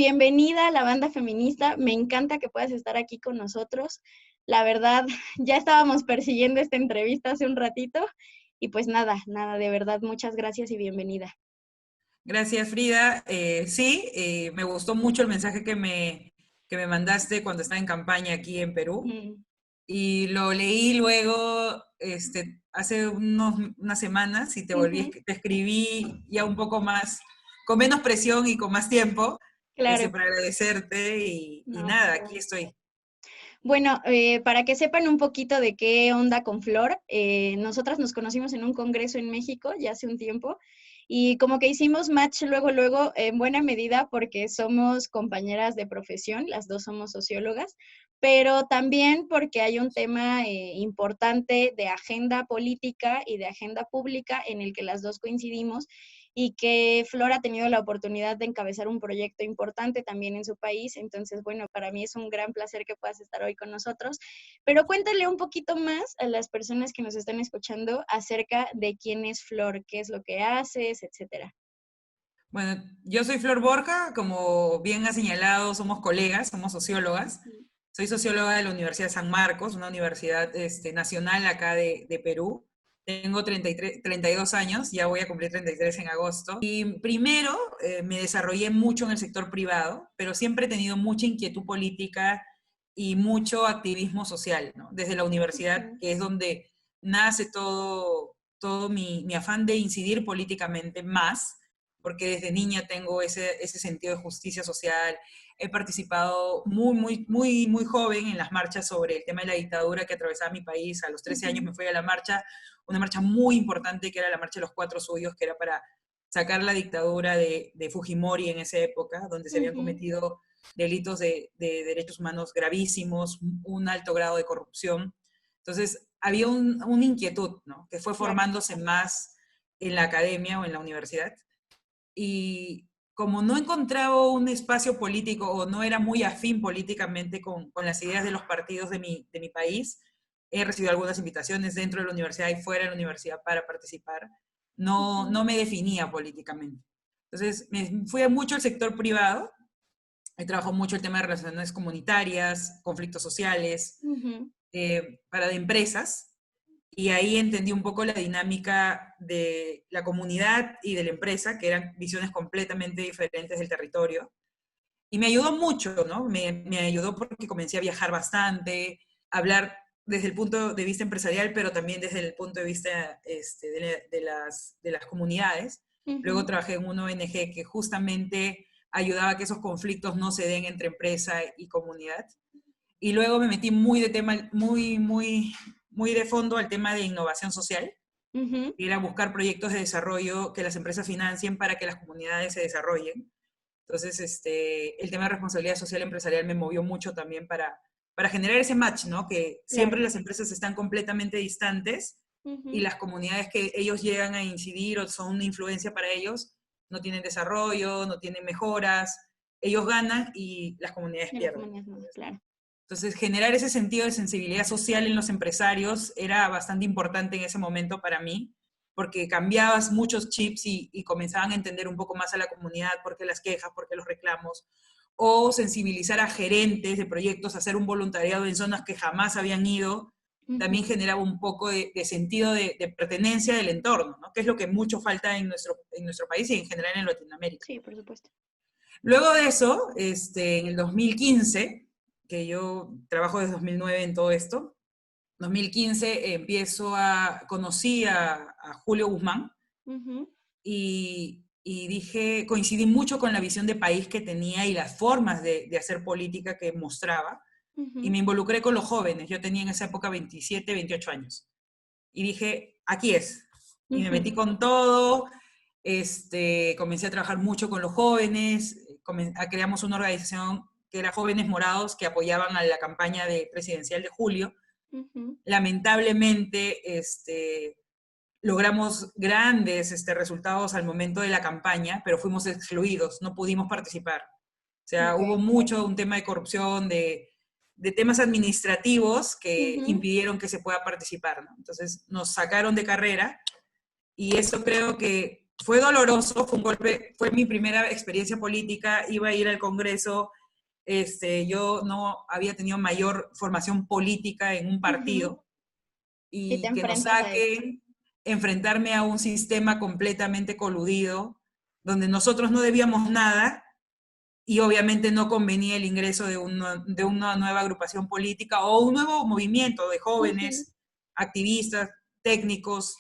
bienvenida a la banda feminista. Me encanta que puedas estar aquí con nosotros. La verdad, ya estábamos persiguiendo esta entrevista hace un ratito y pues nada, de verdad, muchas gracias y bienvenida. Gracias, Frida. Sí, me gustó mucho el mensaje que me mandaste cuando estaba en campaña aquí en Perú. Y lo leí luego hace unas semanas y te escribí ya un poco más, con menos presión y con más tiempo, Claro. para agradecerte y No, nada, claro. aquí estoy. Bueno, para que sepan un poquito de qué onda con Flor, nosotras nos conocimos en un congreso en México ya hace un tiempo y como que hicimos match luego, en buena medida porque somos compañeras de profesión, las dos somos sociólogas, pero también porque hay un tema importante de agenda política y de agenda pública en el que las dos coincidimos y que Flor ha tenido la oportunidad de encabezar un proyecto importante también en su país. Entonces, bueno, para mí es un gran placer que puedas estar hoy con nosotros. Pero cuéntale un poquito más a las personas que nos están escuchando acerca de quién es Flor, qué es lo que haces, etcétera. Bueno, yo soy Flor Borja, como bien ha señalado, somos colegas, somos sociólogas. Soy socióloga de la Universidad de San Marcos, una universidad nacional acá de Perú. Tengo 32 años, ya voy a cumplir 33 en agosto. Y primero me desarrollé mucho en el sector privado, pero siempre he tenido mucha inquietud política y mucho activismo social, ¿no? Desde la universidad, que es donde nace todo mi afán de incidir políticamente más, porque desde niña tengo ese sentido de justicia social. He participado muy joven en las marchas sobre el tema de la dictadura que atravesaba mi país. A los 13 años me fui a la marcha, una marcha muy importante que era la marcha de los 4 suyos, que era para sacar la dictadura de Fujimori en esa época, donde se habían cometido delitos de derechos humanos gravísimos, un alto grado de corrupción. Entonces, había una inquietud, ¿no? Que fue formándose más en la academia o en la universidad. Y como no encontraba un espacio político o no era muy afín políticamente con las ideas de los partidos de mi país, he recibido algunas invitaciones dentro de la universidad y fuera de la universidad para participar. No me definía políticamente. Entonces me fui a mucho al sector privado, he trabajado mucho el tema de relaciones comunitarias, conflictos sociales, para de empresas, y ahí entendí un poco la dinámica de la comunidad y de la empresa, que eran visiones completamente diferentes del territorio. Y me ayudó mucho, ¿no? Me ayudó porque comencé a viajar bastante, a hablar desde el punto de vista empresarial, pero también desde el punto de vista de las comunidades. Luego trabajé en una ONG que justamente ayudaba a que esos conflictos no se den entre empresa y comunidad. Y luego me metí muy de tema, muy de fondo al tema de innovación social, que era buscar proyectos de desarrollo que las empresas financien para que las comunidades se desarrollen. Entonces, el tema de responsabilidad social empresarial me movió mucho también para generar ese match, ¿no? Que siempre las empresas están completamente distantes y las comunidades que ellos llegan a incidir o son una influencia para ellos no tienen desarrollo, no tienen mejoras, ellos ganan y las comunidades pierden. Claro. Entonces, generar ese sentido de sensibilidad social en los empresarios era bastante importante en ese momento para mí, porque cambiabas muchos chips y comenzaban a entender un poco más a la comunidad, por qué las quejas, por qué los reclamos, o sensibilizar a gerentes de proyectos, hacer un voluntariado en zonas que jamás habían ido, también generaba un poco de sentido de pertenencia del entorno, ¿no? Que es lo que mucho falta en nuestro país y en general en Latinoamérica. Sí, por supuesto. Luego de eso, en el 2015, que yo trabajo desde 2009 en todo esto, 2015 conocí a Julio Guzmán y dije, coincidí mucho con la visión de país que tenía y las formas de hacer política que mostraba, y me involucré con los jóvenes. Yo tenía en esa época 27, 28 años. Y dije, aquí es. Y me metí con todo, comencé a trabajar mucho con los jóvenes, creamos una organización que era Jóvenes Morados, que apoyaban a la campaña presidencial de Julio. Lamentablemente, logramos grandes resultados al momento de la campaña, pero fuimos excluidos, no pudimos participar. O sea, hubo un tema de corrupción, de temas administrativos que impidieron que se pueda participar, ¿no? Entonces nos sacaron de carrera y eso creo que fue doloroso, fue un golpe, fue mi primera experiencia política, iba a ir al Congreso, yo no había tenido mayor formación política en un Ujú. partido, Y te y que nos enfrentas a esto. saquen, enfrentarme a un sistema completamente coludido, donde nosotros no debíamos nada, y obviamente no convenía el ingreso de una nueva agrupación política o un nuevo movimiento de Ujú. jóvenes, activistas, técnicos.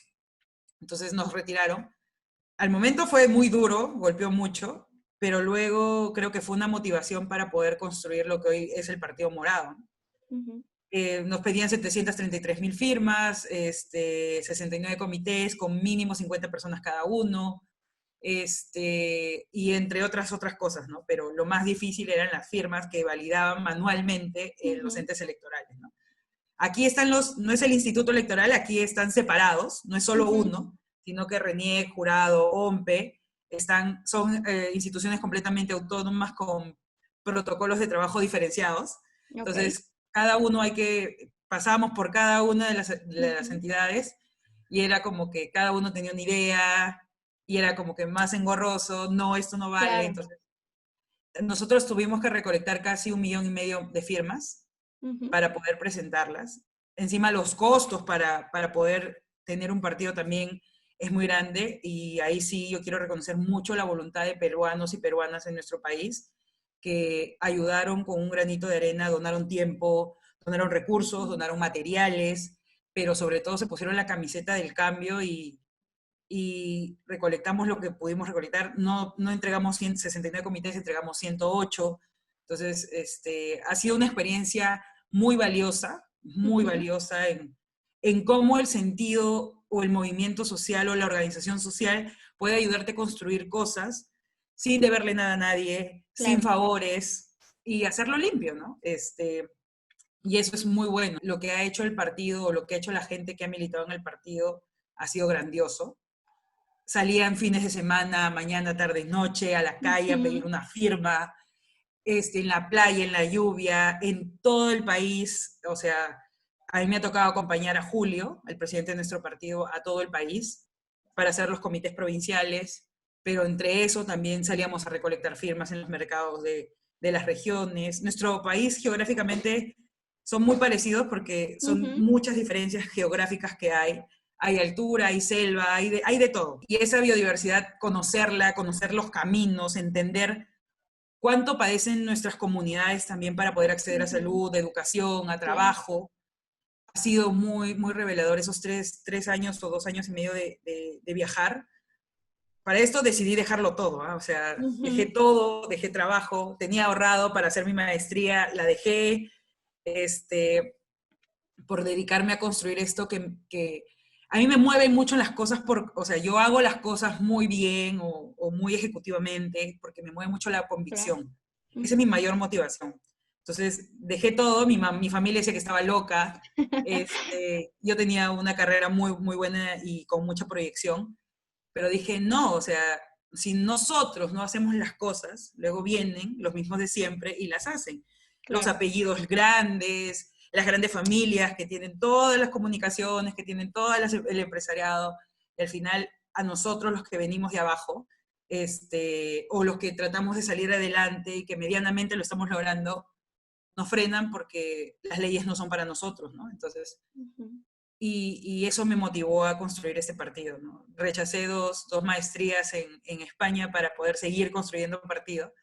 Entonces nos retiraron. Al momento fue muy duro, golpeó mucho, pero luego creo que fue una motivación para poder construir lo que hoy es el Partido Morado. Ujú. Nos pedían 733.000 firmas, 69 comités con mínimo 50 personas cada uno, y entre otras cosas, ¿no? Pero lo más difícil eran las firmas que validaban manualmente los Ujú. entes electorales, ¿no? Aquí están no es el Instituto Electoral, aquí están separados, no es solo Ujú. uno, sino que RENIEC, Jurado, OMPE, son instituciones completamente autónomas con protocolos de trabajo diferenciados. Ok. Entonces, cada uno pasábamos por cada una de las Ujú. entidades, y era como que cada uno tenía una idea, y era como que más engorroso, no, esto no vale. Claro. Entonces, nosotros tuvimos que recolectar casi 1,5 millones de firmas Ujú. para poder presentarlas. Encima los costos para poder tener un partido también es muy grande, y ahí sí yo quiero reconocer mucho la voluntad de peruanos y peruanas en nuestro país que ayudaron con un granito de arena, donaron tiempo, donaron recursos, Ujú. donaron materiales, pero sobre todo se pusieron la camiseta del cambio, y recolectamos lo que pudimos recolectar. No, no entregamos 169 comités, entregamos 108. Entonces, ha sido una experiencia muy Ujú. valiosa en cómo el sentido o el movimiento social o la organización social puede ayudarte a construir cosas sin deberle nada a nadie, sin Claro. favores, y hacerlo limpio, ¿no? Y eso es muy bueno. Lo que ha hecho el partido, o lo que ha hecho la gente que ha militado en el partido, ha sido grandioso. Salían fines de semana, mañana, tarde, noche, a la calle a pedir Ujú. una firma, en la playa, en la lluvia, en todo el país. O sea, a mí me ha tocado acompañar a Julio, el presidente de nuestro partido, a todo el país para hacer los comités provinciales, pero entre eso también salíamos a recolectar firmas en los mercados de las regiones. Nuestro país geográficamente son muy parecidos porque son Ujú. muchas diferencias geográficas que hay. Hay altura, hay selva, hay de todo. Y esa biodiversidad, conocerla, conocer los caminos, entender cuánto padecen nuestras comunidades también para poder acceder a Ujú. salud, a educación, a Claro. trabajo. Ha sido muy, muy revelador esos 3 años o 2 años y medio de viajar. Para esto decidí dejarlo todo, ¿eh? O sea, dejé Ujú. todo, dejé trabajo, tenía ahorrado para hacer mi maestría, la dejé, este, por dedicarme a construir esto que a mí me mueven mucho las cosas, o sea, yo hago las cosas muy bien o muy ejecutivamente porque me mueve mucho la Claro. convicción. Esa es mi Ujú. mayor motivación. Entonces, dejé todo, mi familia decía que estaba loca, yo tenía una carrera muy, muy buena y con mucha proyección, pero dije, no, o sea, si nosotros no hacemos las cosas, luego vienen los mismos de siempre y las hacen. Los Claro. apellidos grandes, las grandes familias que tienen todas las comunicaciones, que tienen todo el empresariado, y al final a nosotros los que venimos de abajo, o los que tratamos de salir adelante y que medianamente lo estamos logrando, nos frenan porque las leyes no son para nosotros, ¿no? Entonces, Ujú. y eso me motivó a construir este partido, ¿no? Rechacé dos maestrías en España para poder seguir construyendo un partido.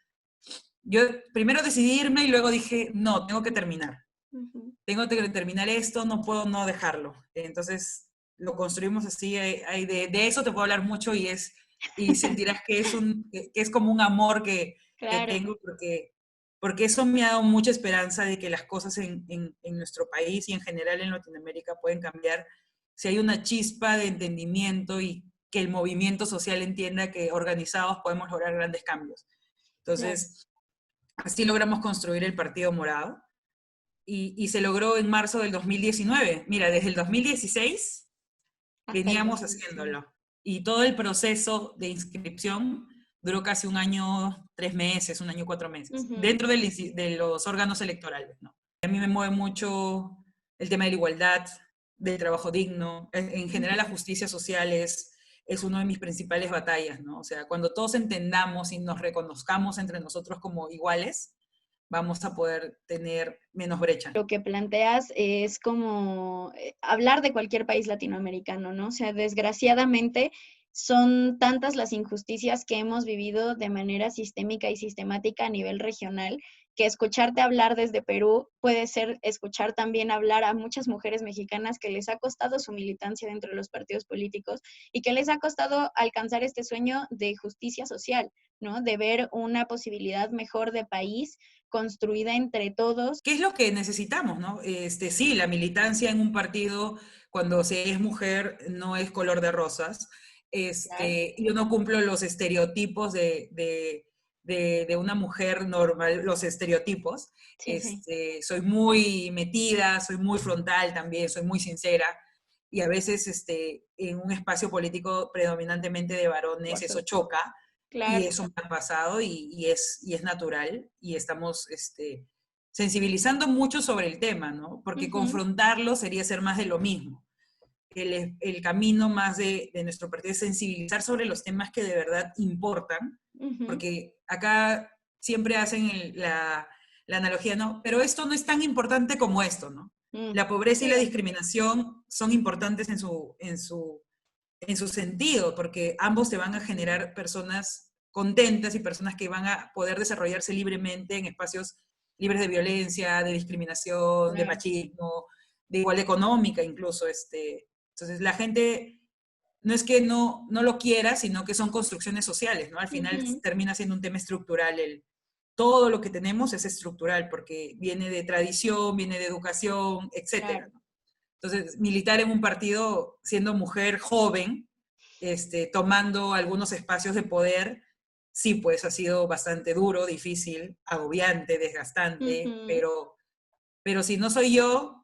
Yo primero decidí irme y luego dije, no, tengo que terminar. Ujú. Tengo que terminar esto, no puedo no dejarlo. Entonces lo construimos así, de eso te puedo hablar mucho, y sentirás que es como un amor que Claro. tengo, porque eso me ha dado mucha esperanza de que las cosas en nuestro país y en general en Latinoamérica pueden cambiar si hay una chispa de entendimiento y que el movimiento social entienda que organizados podemos lograr grandes cambios. Claro. Entonces, así logramos construir el Partido Morado, y se logró en marzo del 2019. Mira, desde el 2016 Hasta el veníamos 2019. haciéndolo, y todo el proceso de inscripción duró casi 1 año, 3 meses, 1 año, 4 meses, Ujú. dentro de los órganos electorales, ¿no? A mí me mueve mucho el tema de la igualdad, del trabajo digno, en general la Ujú. justicia social es una de mis principales batallas, ¿no? O sea, cuando todos entendamos y nos reconozcamos entre nosotros como iguales, vamos a poder tener menos brecha. Lo que planteas es como hablar de cualquier país latinoamericano, ¿no? O sea, desgraciadamente son tantas las injusticias que hemos vivido de manera sistémica y sistemática a nivel regional, que escucharte hablar desde Perú puede ser escuchar también hablar a muchas mujeres mexicanas que les ha costado su militancia dentro de los partidos políticos y que les ha costado alcanzar este sueño de justicia social, ¿no? De ver una posibilidad mejor de país construida entre todos. ¿Qué es lo que necesitamos, no? Sí, la militancia en un partido, cuando se es mujer, no es color de rosas. Claro. Yo no cumplo los estereotipos de una mujer normal, los estereotipos. Sí, sí. Soy muy metida, soy muy frontal también, soy muy sincera. Y a veces en un espacio político predominantemente de varones eso choca. Y Claro. eso me ha pasado y es natural. Y estamos sensibilizando mucho sobre el tema, ¿no? Porque Ujú. confrontarlo sería hacer más de lo mismo. El camino más de nuestro partido es sensibilizar sobre los temas que de verdad importan, Ujú. porque acá siempre hacen la analogía, ¿no? Pero esto no es tan importante como esto, ¿no? Mm. La pobreza y la Sí. discriminación son importantes en su sentido, porque ambos te van a generar personas contentas y personas que van a poder desarrollarse libremente en espacios libres de violencia, de discriminación, de Claro. machismo, de igual económica incluso. Entonces la gente no es que no lo quiera, sino que son construcciones sociales, ¿no? Al final Ujú. termina siendo un tema estructural. Todo lo que tenemos es estructural, porque viene de tradición, viene de educación, Claro. etcétera, ¿no? Entonces, militar en un partido siendo mujer joven, tomando algunos espacios de poder, sí, pues ha sido bastante duro, difícil, agobiante, desgastante, Ujú. pero si no soy yo,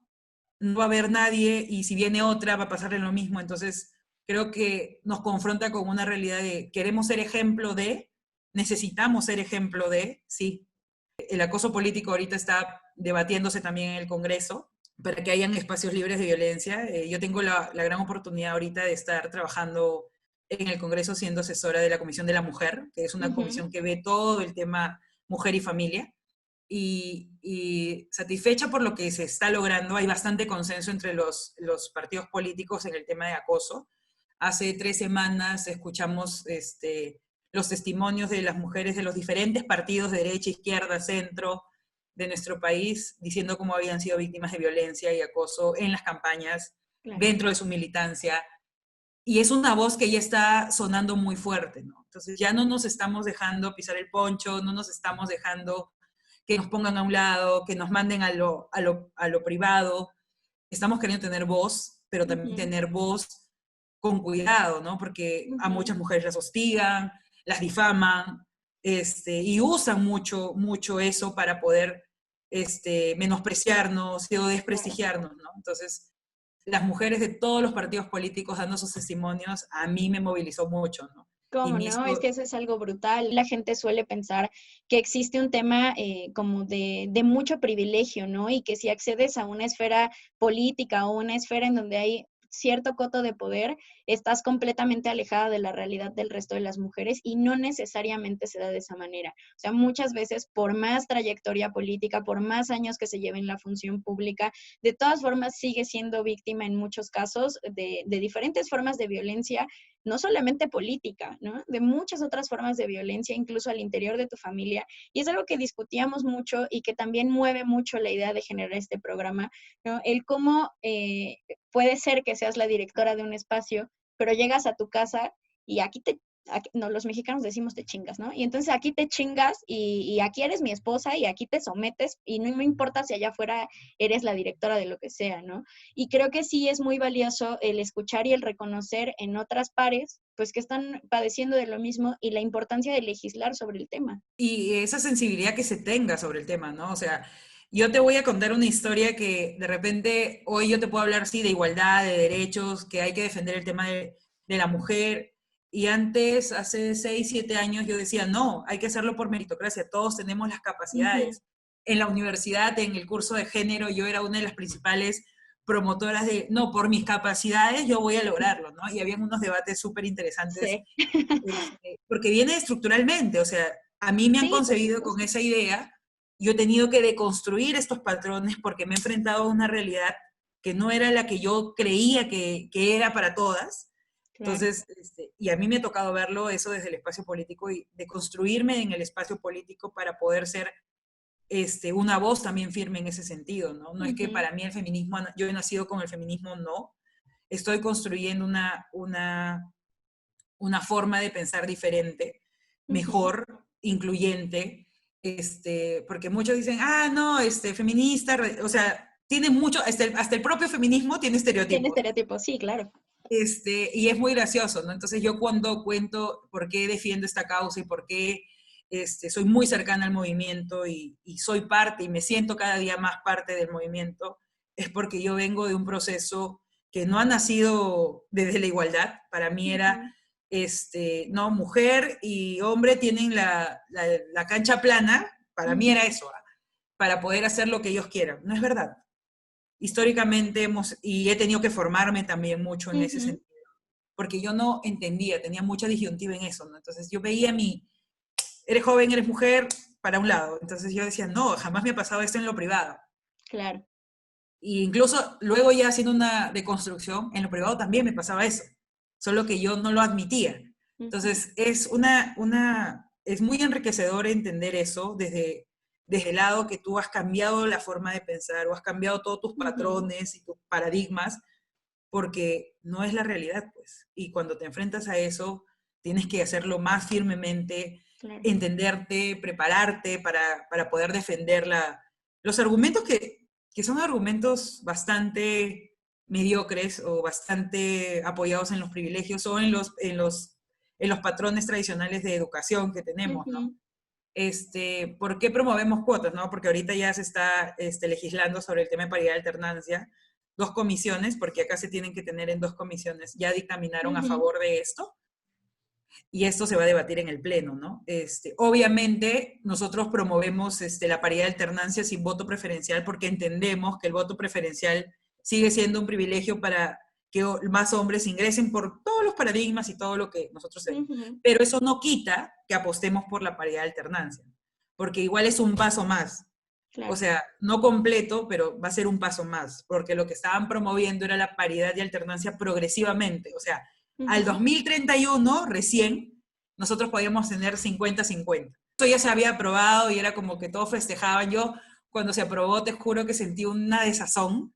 no va a haber nadie y si viene otra va a pasarle lo mismo. Entonces, creo que nos confronta con una realidad de queremos ser ejemplo de, necesitamos ser ejemplo de, sí. El acoso político ahorita está debatiéndose también en el Congreso para que hayan espacios libres de violencia. Yo tengo la gran oportunidad ahorita de estar trabajando en el Congreso siendo asesora de la Comisión de la Mujer, que es una Ujú. comisión que ve todo el tema mujer y familia. Satisfecha por lo que se está logrando, hay bastante consenso entre los partidos políticos en el tema de acoso. Hace 3 semanas escuchamos los testimonios de las mujeres de los diferentes partidos, de derecha, izquierda, centro, de nuestro país, diciendo cómo habían sido víctimas de violencia y acoso en las campañas, Claro. dentro de su militancia. Y es una voz que ya está sonando muy fuerte, ¿no? Entonces ya no nos estamos dejando pisar el poncho, no nos estamos dejando que nos pongan a un lado, que nos manden a lo privado. Estamos queriendo tener voz, pero también Ujú. tener voz con cuidado, ¿no? Porque a Ujú. muchas mujeres las hostigan, las difaman, y usan mucho, mucho eso para poder menospreciarnos o Claro. desprestigiarnos, ¿no? Entonces, las mujeres de todos los partidos políticos dando sus testimonios, a mí me movilizó mucho, ¿no? Y ¿Cómo me no? Es que hizo, eso es algo brutal. La gente suele pensar que existe un tema como de mucho privilegio, ¿no? Y que si accedes a una esfera política o una esfera en donde hay cierto coto de poder, estás completamente alejada de la realidad del resto de las mujeres y no necesariamente se da de esa manera. O sea, muchas veces, por más trayectoria política, por más años que se lleve en la función pública, de todas formas sigue siendo víctima en muchos casos de diferentes formas de violencia, no solamente política, ¿no? De muchas otras formas de violencia, incluso al interior de tu familia. Y es algo que discutíamos mucho y que también mueve mucho la idea de generar este programa, ¿no? El cómo puede ser que seas la directora de un espacio, pero llegas a tu casa y no, los mexicanos decimos te chingas, ¿no? Y entonces aquí te chingas y aquí eres mi esposa y aquí te sometes y no me importa si allá afuera eres la directora de lo que sea, ¿no? Y creo que sí es muy valioso el escuchar y el reconocer en otras pares, pues que están padeciendo de lo mismo y la importancia de legislar sobre el tema. y esa sensibilidad que se tenga sobre el tema, ¿no? O sea, yo te voy a contar una historia que de repente hoy yo te puedo hablar, sí, de igualdad, de derechos, que hay que defender el tema de la mujer. Y antes, hace 6, 7 años, yo decía, no, hay que hacerlo por meritocracia, todos tenemos las Ujú. capacidades. En la universidad, en el curso de género, yo era una de las principales promotoras de, no, por mis capacidades yo voy a lograrlo, ¿no? Y habían unos debates súper interesantes, Sí. porque viene estructuralmente, o sea, a mí me han Sí, por concebido con supuesto. esa idea, yo he tenido que deconstruir estos patrones porque me he enfrentado a una realidad que no era la que yo creía que era para todas. Claro. Entonces, y a mí me ha tocado verlo eso desde el espacio político y de construirme en el espacio político para poder ser una voz también firme en ese sentido, ¿no? No es que Ujú, para mí el feminismo, yo he nacido con el feminismo, no. Estoy construyendo una forma de pensar diferente, ujú. mejor, incluyente, porque muchos dicen, ah, no, feminista, o sea, tiene mucho, hasta el propio feminismo tiene Tiene estereotipos. estereotipos, sí, claro. Y es muy gracioso, ¿no? Entonces yo cuando cuento por qué defiendo esta causa y por qué soy muy cercana al movimiento y soy parte y me siento cada día más parte del movimiento, es porque yo vengo de un proceso que no ha nacido desde la igualdad. Para mí era, Ujú, no, mujer y hombre tienen la cancha plana, para mí era ujú, eso, para poder hacer lo que ellos quieran. No es verdad. Históricamente y he tenido que formarme también mucho en ese ujú. sentido, porque yo no entendía, tenía mucha disyuntiva en eso, ¿no? Entonces yo veía eres joven, eres mujer, para un lado. Entonces yo decía, no, jamás me ha pasado esto en lo privado. Claro. Y incluso luego ya haciendo una deconstrucción, en lo privado también me pasaba eso, solo que yo no lo admitía. Ujú, Entonces es muy enriquecedor entender eso desde el lado que tú has cambiado la forma de pensar o has cambiado todos tus ujú. patrones y tus paradigmas, porque no es la realidad, pues. Y cuando te enfrentas a eso, tienes que hacerlo más firmemente, Claro. entenderte, prepararte para poder defender los argumentos que son argumentos bastante mediocres o bastante apoyados en los privilegios o en los patrones tradicionales de educación que tenemos, ¿no? Ujú, ¿Por qué promovemos cuotas? ¿No? Porque ahorita ya se está legislando sobre el tema de paridad de alternancia. Dos comisiones, porque acá se tienen que tener en dos comisiones, ya dictaminaron a ujú, favor de esto y esto se va a debatir en el Pleno, ¿no? Obviamente nosotros promovemos la paridad de alternancia sin voto preferencial porque entendemos que el voto preferencial sigue siendo un privilegio para que más hombres ingresen por todos los paradigmas y todo lo que nosotros tenemos. ujú. Pero eso no quita que apostemos por la paridad de alternancia, porque igual es un paso más. O Claro. sea, no completo, pero va a ser un paso más, porque lo que estaban promoviendo era la paridad y alternancia progresivamente. O sea, al Ujú, 2031 recién nosotros podíamos tener 50-50. Esto ya se había aprobado y era como que todos festejaban. Yo cuando se aprobó te juro que sentí una desazón,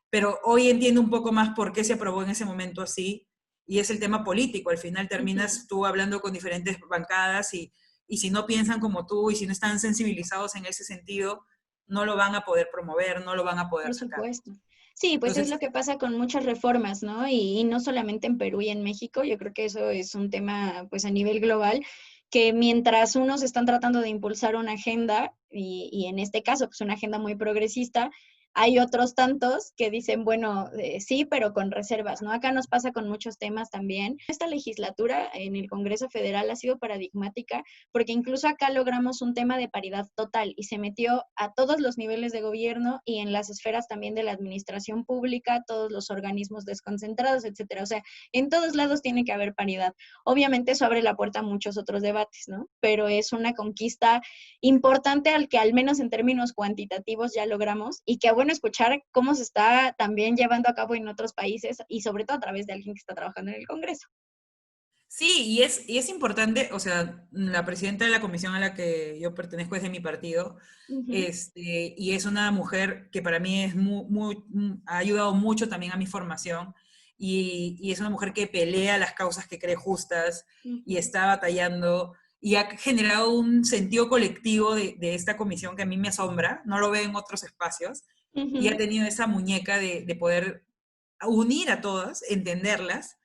pero hoy entiendo un poco más por qué se aprobó en ese momento así, y es el tema político. Al final ujú. terminas tú hablando con diferentes bancadas y si no piensan como tú y si no están sensibilizados en ese sentido, no lo van a poder promover, no lo van a poder Por sacar. supuesto. Sí, pues es lo Entonces, que pasa con muchas reformas, ¿no? Y no solamente en Perú y en México, yo creo que eso es un tema pues a nivel global, que mientras unos están tratando de impulsar una agenda, y en este caso pues una agenda muy progresista, hay otros tantos que dicen, bueno, sí, pero con reservas, ¿no? Acá nos pasa con muchos temas también. Esta legislatura en el Congreso Federal ha sido paradigmática porque incluso acá logramos un tema de paridad total y se metió a todos los niveles de gobierno y en las esferas también de la administración pública, todos los organismos desconcentrados, etcétera. O sea, en todos lados tiene que haber paridad. Obviamente eso abre la puerta a muchos otros debates, ¿no? Pero es una conquista importante al que al menos en términos cuantitativos ya logramos y que bueno escuchar cómo se está también llevando a cabo en otros países y sobre todo a través de alguien que está trabajando en el Congreso. sí, y es importante, o sea, la presidenta de la comisión a la que yo pertenezco es de mi partido, Ujú, y es una mujer que para mí ha ayudado mucho también a mi formación, y es una mujer que pelea las causas que cree justas y ujú, está batallando, y ha generado un sentido colectivo de esta comisión que a mí me asombra, no lo veo en otros espacios, y ha ujú. tenido esa muñeca de poder unir a todas, entenderlas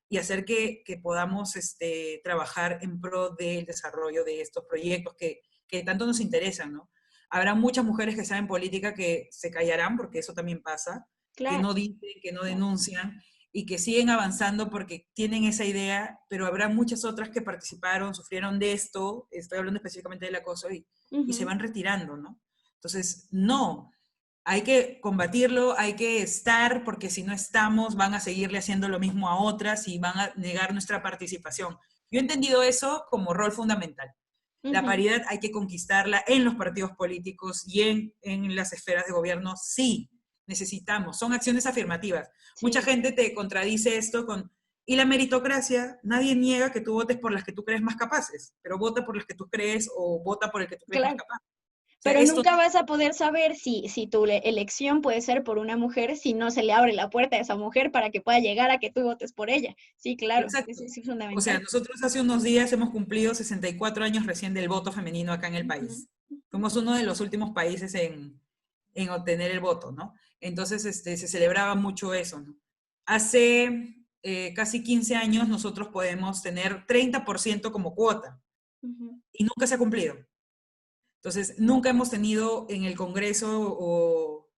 y hacer que podamos trabajar en pro del desarrollo de estos proyectos que tanto nos interesan, ¿no? Habrá muchas mujeres que están en política que se callarán, porque eso también pasa, que Claro, no dicen, que no claro. denuncian y que siguen avanzando porque tienen esa idea, pero habrá muchas otras que participaron, sufrieron de esto, estoy hablando específicamente del acoso, y se Ujú. van retirando, ¿no? Entonces, no, hay que combatirlo, hay que estar, porque si no estamos van a seguirle haciendo lo mismo a otras y van a negar nuestra participación. Yo he entendido eso como rol fundamental. La Ujú. paridad hay que conquistarla en los partidos políticos y en las esferas de gobierno, sí, necesitamos, son acciones afirmativas. Mucha Sí, gente te contradice esto con, y la meritocracia, nadie niega que tú votes por las que tú crees más capaces, pero vota por las que tú crees o vota por el que tú crees más claro. capaz. O sea, Pero esto nunca vas a poder saber si tu elección puede ser por una mujer si no se le abre la puerta a esa mujer para que pueda llegar a que tú votes por ella. Sí, claro, eso exacto. sí es O sea, fundamental. nosotros hace unos días hemos cumplido 64 años recién del voto femenino acá en el Ujú, país. Fuimos uno de los últimos países en obtener el voto, ¿no? Entonces se celebraba mucho eso, ¿no? Hace casi 15 años nosotros podemos tener 30% como cuota ujú, y nunca se ha cumplido. Entonces, nunca hemos tenido en el Congreso o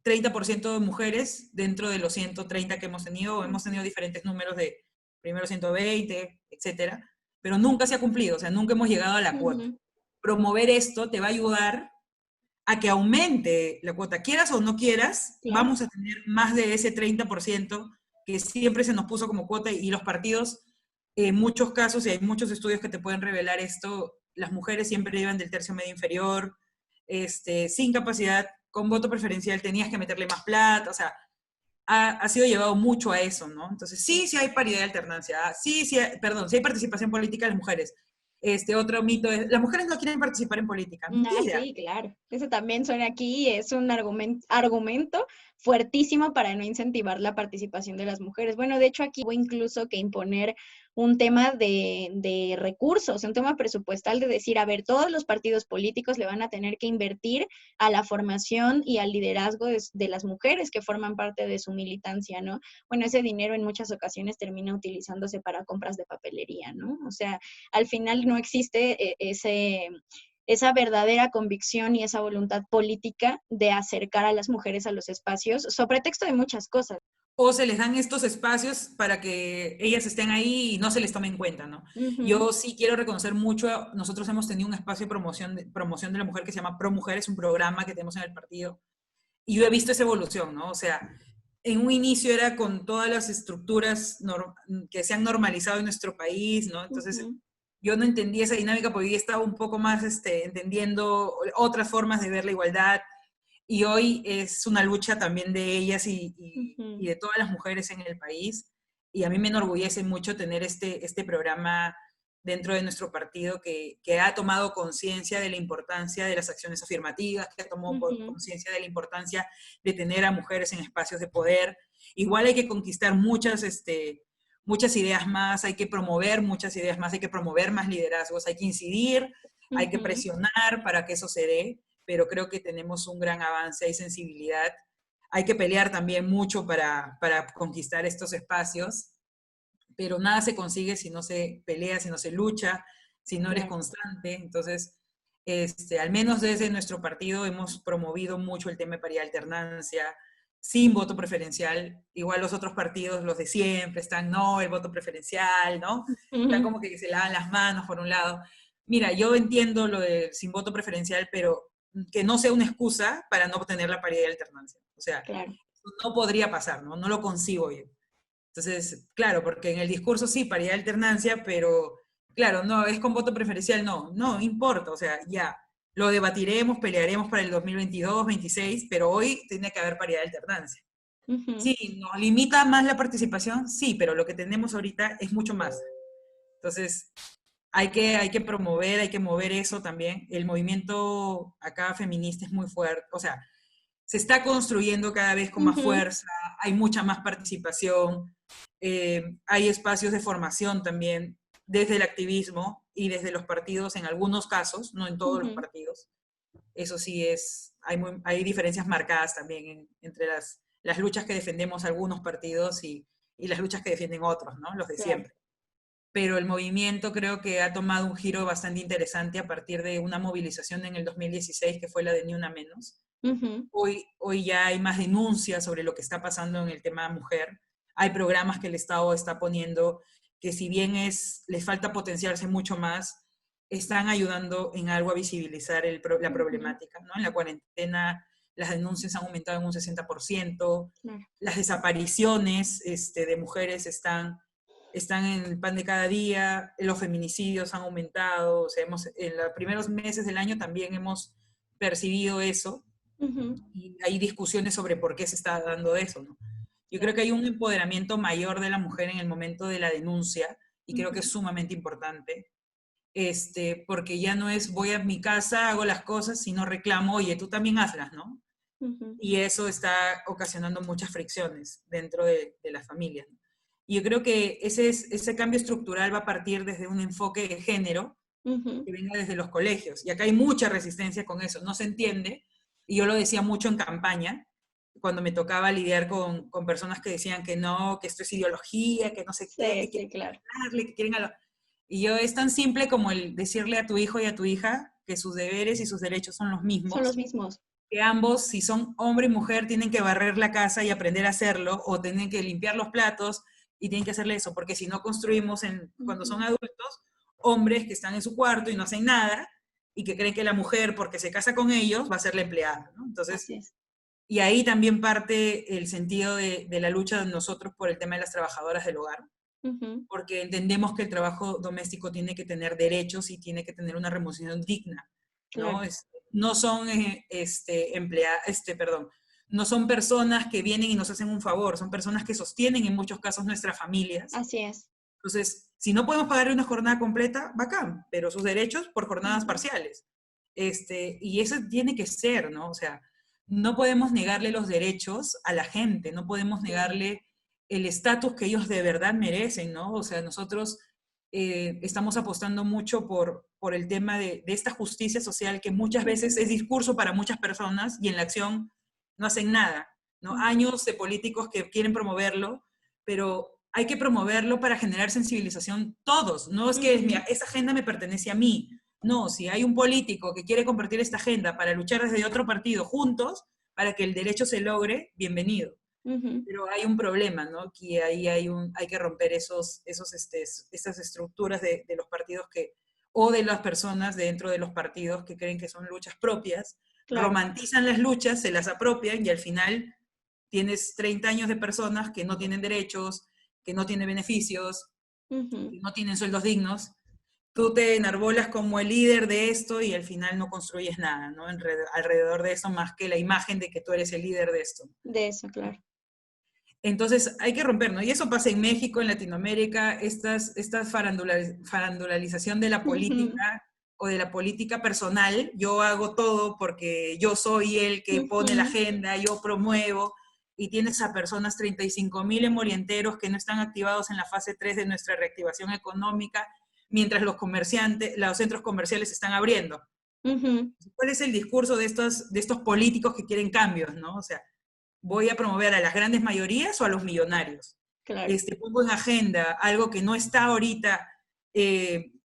30% de mujeres dentro de los 130 que hemos tenido, o hemos tenido ujú, diferentes números de primero 120, etcétera, pero nunca se ha cumplido, o sea, nunca hemos llegado a la cuota. ujú. Promover esto te va a ayudar a que aumente la cuota. Quieras o no quieras, Claro. vamos a tener más de ese 30% que siempre se nos puso como cuota y los partidos, en muchos casos, y hay muchos estudios que te pueden revelar esto, las mujeres siempre iban del tercio medio inferior, sin capacidad, con voto preferencial tenías que meterle más plata, o sea, ha sido llevado mucho a eso, ¿no? Entonces, sí, Sí. sí hay paridad de alternancia, sí, sí, perdón, sí hay participación política de las mujeres. Otro mito es, las mujeres no quieren participar en política. Ah, Mentira. sí, claro. Eso también suena aquí, es un argumento fuertísimo para no incentivar la participación de las mujeres. Bueno, de hecho aquí hubo incluso que imponer un tema de recursos, un tema presupuestal de decir, a ver, todos los partidos políticos le van a tener que invertir a la formación y al liderazgo de las mujeres que forman parte de su militancia, ¿no? Bueno, ese dinero en muchas ocasiones termina utilizándose para compras de papelería, ¿no? O sea, al final no existe esa verdadera convicción y esa voluntad política de acercar a las mujeres a los espacios, sobre texto de muchas cosas. O se les dan estos espacios para que ellas estén ahí y no se les tome en cuenta, ¿no? Ujú, Yo sí quiero reconocer mucho, nosotros hemos tenido un espacio de promoción de la mujer que se llama Pro Mujer, es un programa que tenemos en el partido, y yo he visto esa evolución, ¿no? O sea, en un inicio era con todas las estructuras que se han normalizado en nuestro país, ¿no? Entonces, ujú, yo no entendía esa dinámica porque yo estaba un poco más entendiendo otras formas de ver la igualdad, y hoy es una lucha también de ellas y ujú. de todas las mujeres en el país. Y a mí me enorgullece mucho tener este programa dentro de nuestro partido que ha tomado conciencia de la importancia de las acciones afirmativas, que ha tomado Ujú, conciencia de la importancia de tener a mujeres en espacios de poder. Igual hay que conquistar muchas ideas más, hay que promover muchas ideas más, hay que promover más liderazgos, hay que incidir, hay que ujú. presionar para que eso se dé, pero creo que tenemos un gran avance y sensibilidad. Hay que pelear también mucho para conquistar estos espacios, pero nada se consigue si no se pelea, si no se lucha, si no eres Claro. constante. Entonces, al menos desde nuestro partido hemos promovido mucho el tema de paridad de alternancia, sin voto preferencial. Igual los otros partidos, los de siempre, están, no, el voto preferencial, ¿no? Están Ujú, como que se lavan las manos por un lado. Mira, yo entiendo lo de sin voto preferencial, pero que no sea una excusa para no obtener la paridad de alternancia. O sea, claro. no podría pasar, ¿no? No lo consigo yo. Entonces, claro, porque en el discurso sí, paridad de alternancia, pero claro, no, es con voto preferencial, no, no importa, o sea, ya, lo debatiremos, pelearemos para el 2022, 26, pero hoy tiene que haber paridad de alternancia. Ujú, Sí, ¿nos limita más la participación? Sí, pero lo que tenemos ahorita es mucho más. Entonces, hay que promover, hay que mover eso también. El movimiento acá feminista es muy fuerte, o sea, se está construyendo cada vez con más ujú, fuerza, hay mucha más participación, hay espacios de formación también desde el activismo y desde los partidos en algunos casos, no en todos los ujú. partidos. Eso sí hay diferencias marcadas también entre las luchas que defendemos algunos partidos y las luchas que defienden otros, ¿no? Los de Claro. siempre. Pero el movimiento creo que ha tomado un giro bastante interesante a partir de una movilización en el 2016 que fue la de Ni Una Menos. Ujú, Hoy ya hay más denuncias sobre lo que está pasando en el tema mujer. Hay programas que el Estado está poniendo que si bien les falta potenciarse mucho más, están ayudando en algo a visibilizar la ujú. problemática, ¿no? En la cuarentena las denuncias han aumentado en un 60%, Claro. las desapariciones de mujeres están en el pan de cada día, los feminicidios han aumentado, o sea, en los primeros meses del año también hemos percibido eso, Ujú. y hay discusiones sobre por qué se está dando eso, ¿no? Yo creo Claro. que hay un empoderamiento mayor de la mujer en el momento de la denuncia, y creo que es Ujú. sumamente importante, porque ya no es voy a mi casa, hago las cosas, sino reclamo, oye, tú también hazlas, ¿no? Ujú. Y eso está ocasionando muchas fricciones dentro de las familias, ¿no? Y yo creo que ese cambio estructural va a partir desde un enfoque de género Ujú. que venga desde los colegios. Y acá hay mucha resistencia con eso, no se entiende. Y yo lo decía mucho en campaña, cuando me tocaba lidiar con personas que decían que no, que esto es ideología, que no sé qué, Sí, que sí, quieren claro. darle, que quieren a lo... Y yo, es tan simple como el decirle a tu hijo y a tu hija que sus deberes y sus derechos son los Son los mismos, mismos. que ambos, si son hombre y mujer, tienen que barrer la casa y aprender a hacerlo, o tienen que limpiar los platos y tienen que hacerle eso, porque si no construimos, cuando son Ujú. adultos, hombres que están en su cuarto y no hacen nada, y que creen que la mujer, porque se casa con ellos, va a ser la empleada, ¿no? Entonces, Así es. y ahí también parte el sentido de la lucha de nosotros por el tema de las trabajadoras del hogar, Ujú. porque entendemos que el trabajo doméstico tiene que tener derechos y tiene que tener una remuneración digna, ¿no? Claro. No son perdón, no son personas que vienen y nos hacen un favor, son personas que sostienen en muchos casos nuestras familias. Así es. Entonces, si no podemos pagarle una jornada completa, bacán, pero sus derechos por jornadas Ujú. parciales. Y eso tiene que ser, ¿no? O sea, no podemos negarle los derechos a la gente, no podemos Claro. negarle el estatus que ellos de verdad merecen, ¿no? O sea, nosotros estamos apostando mucho por el tema de esta justicia social que muchas veces Ujú. es discurso para muchas personas y en la acción no hacen nada, ¿no? Ujú. Años de políticos que quieren promoverlo, pero hay que promoverlo para generar sensibilización todos. No es que, mira, Ujú. esa agenda me pertenece a mí. No, si hay un político que quiere compartir esta agenda para luchar desde otro partido juntos, para que el derecho se logre, bienvenido. Ujú. Pero hay un problema, ¿no? Que ahí hay que romper esas estructuras de los partidos o de las personas dentro de los partidos que creen que son luchas propias, Claro. romantizan las luchas, se las apropian y al final tienes 30 años de personas que no tienen derechos, que no tienen beneficios, Ujú. que no tienen sueldos dignos. Tú te enarbolas como el líder de esto y al final no construyes nada, ¿no? Alrededor de eso, más que la imagen de que tú eres el líder de esto. De eso, claro. Entonces hay que romper, ¿no? Y eso pasa en México, en Latinoamérica, esta farandularización de la Ujú. política o de la política personal. Yo hago todo porque yo soy el que pone la Ujú. agenda, yo promuevo, y tienes a personas, 35,000 emolienteros que no están activados en la fase 3 de nuestra reactivación económica, mientras los centros comerciales se están abriendo. Ujú. ¿Cuál es el discurso de estos políticos que quieren cambios, no? O sea, voy a promover a las grandes mayorías o a los millonarios. Claro. Pongo en agenda algo que no está ahorita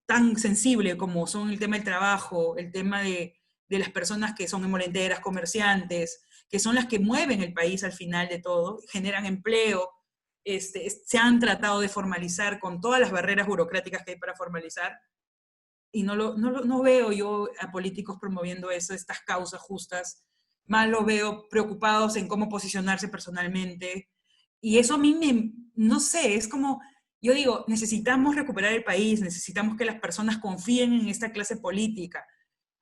tan sensible como son el tema del trabajo, el tema de las personas que son emolenteras, comerciantes, que son las que mueven el país al final de todo, generan empleo. Se han tratado de formalizar con todas las barreras burocráticas que hay para formalizar, y no veo yo a políticos promoviendo eso, estas causas justas. Más lo veo preocupados en cómo posicionarse personalmente. Y eso a mí no sé, es como, yo digo, necesitamos recuperar el país, necesitamos que las personas confíen en esta clase política.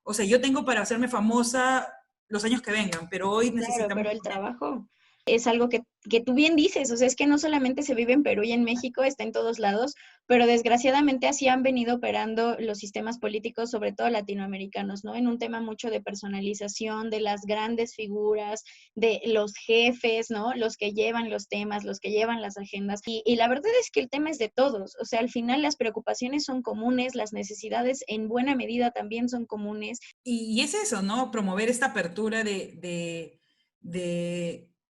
O sea, yo tengo para hacerme famosa los años que vengan, pero hoy Claro, necesitamos pero el poner... trabajo es algo que tú bien dices, o sea, es que no solamente se vive en Perú y en México, está en todos lados, pero desgraciadamente así han venido operando los sistemas políticos, sobre todo latinoamericanos, ¿no? En un tema mucho de personalización, de las grandes figuras, de los jefes, ¿no? Los que llevan los temas, los que llevan las agendas. Y la verdad es que el tema es de todos, o sea, al final las preocupaciones son comunes, las necesidades en buena medida también son comunes. Y es eso, ¿no? Promover esta apertura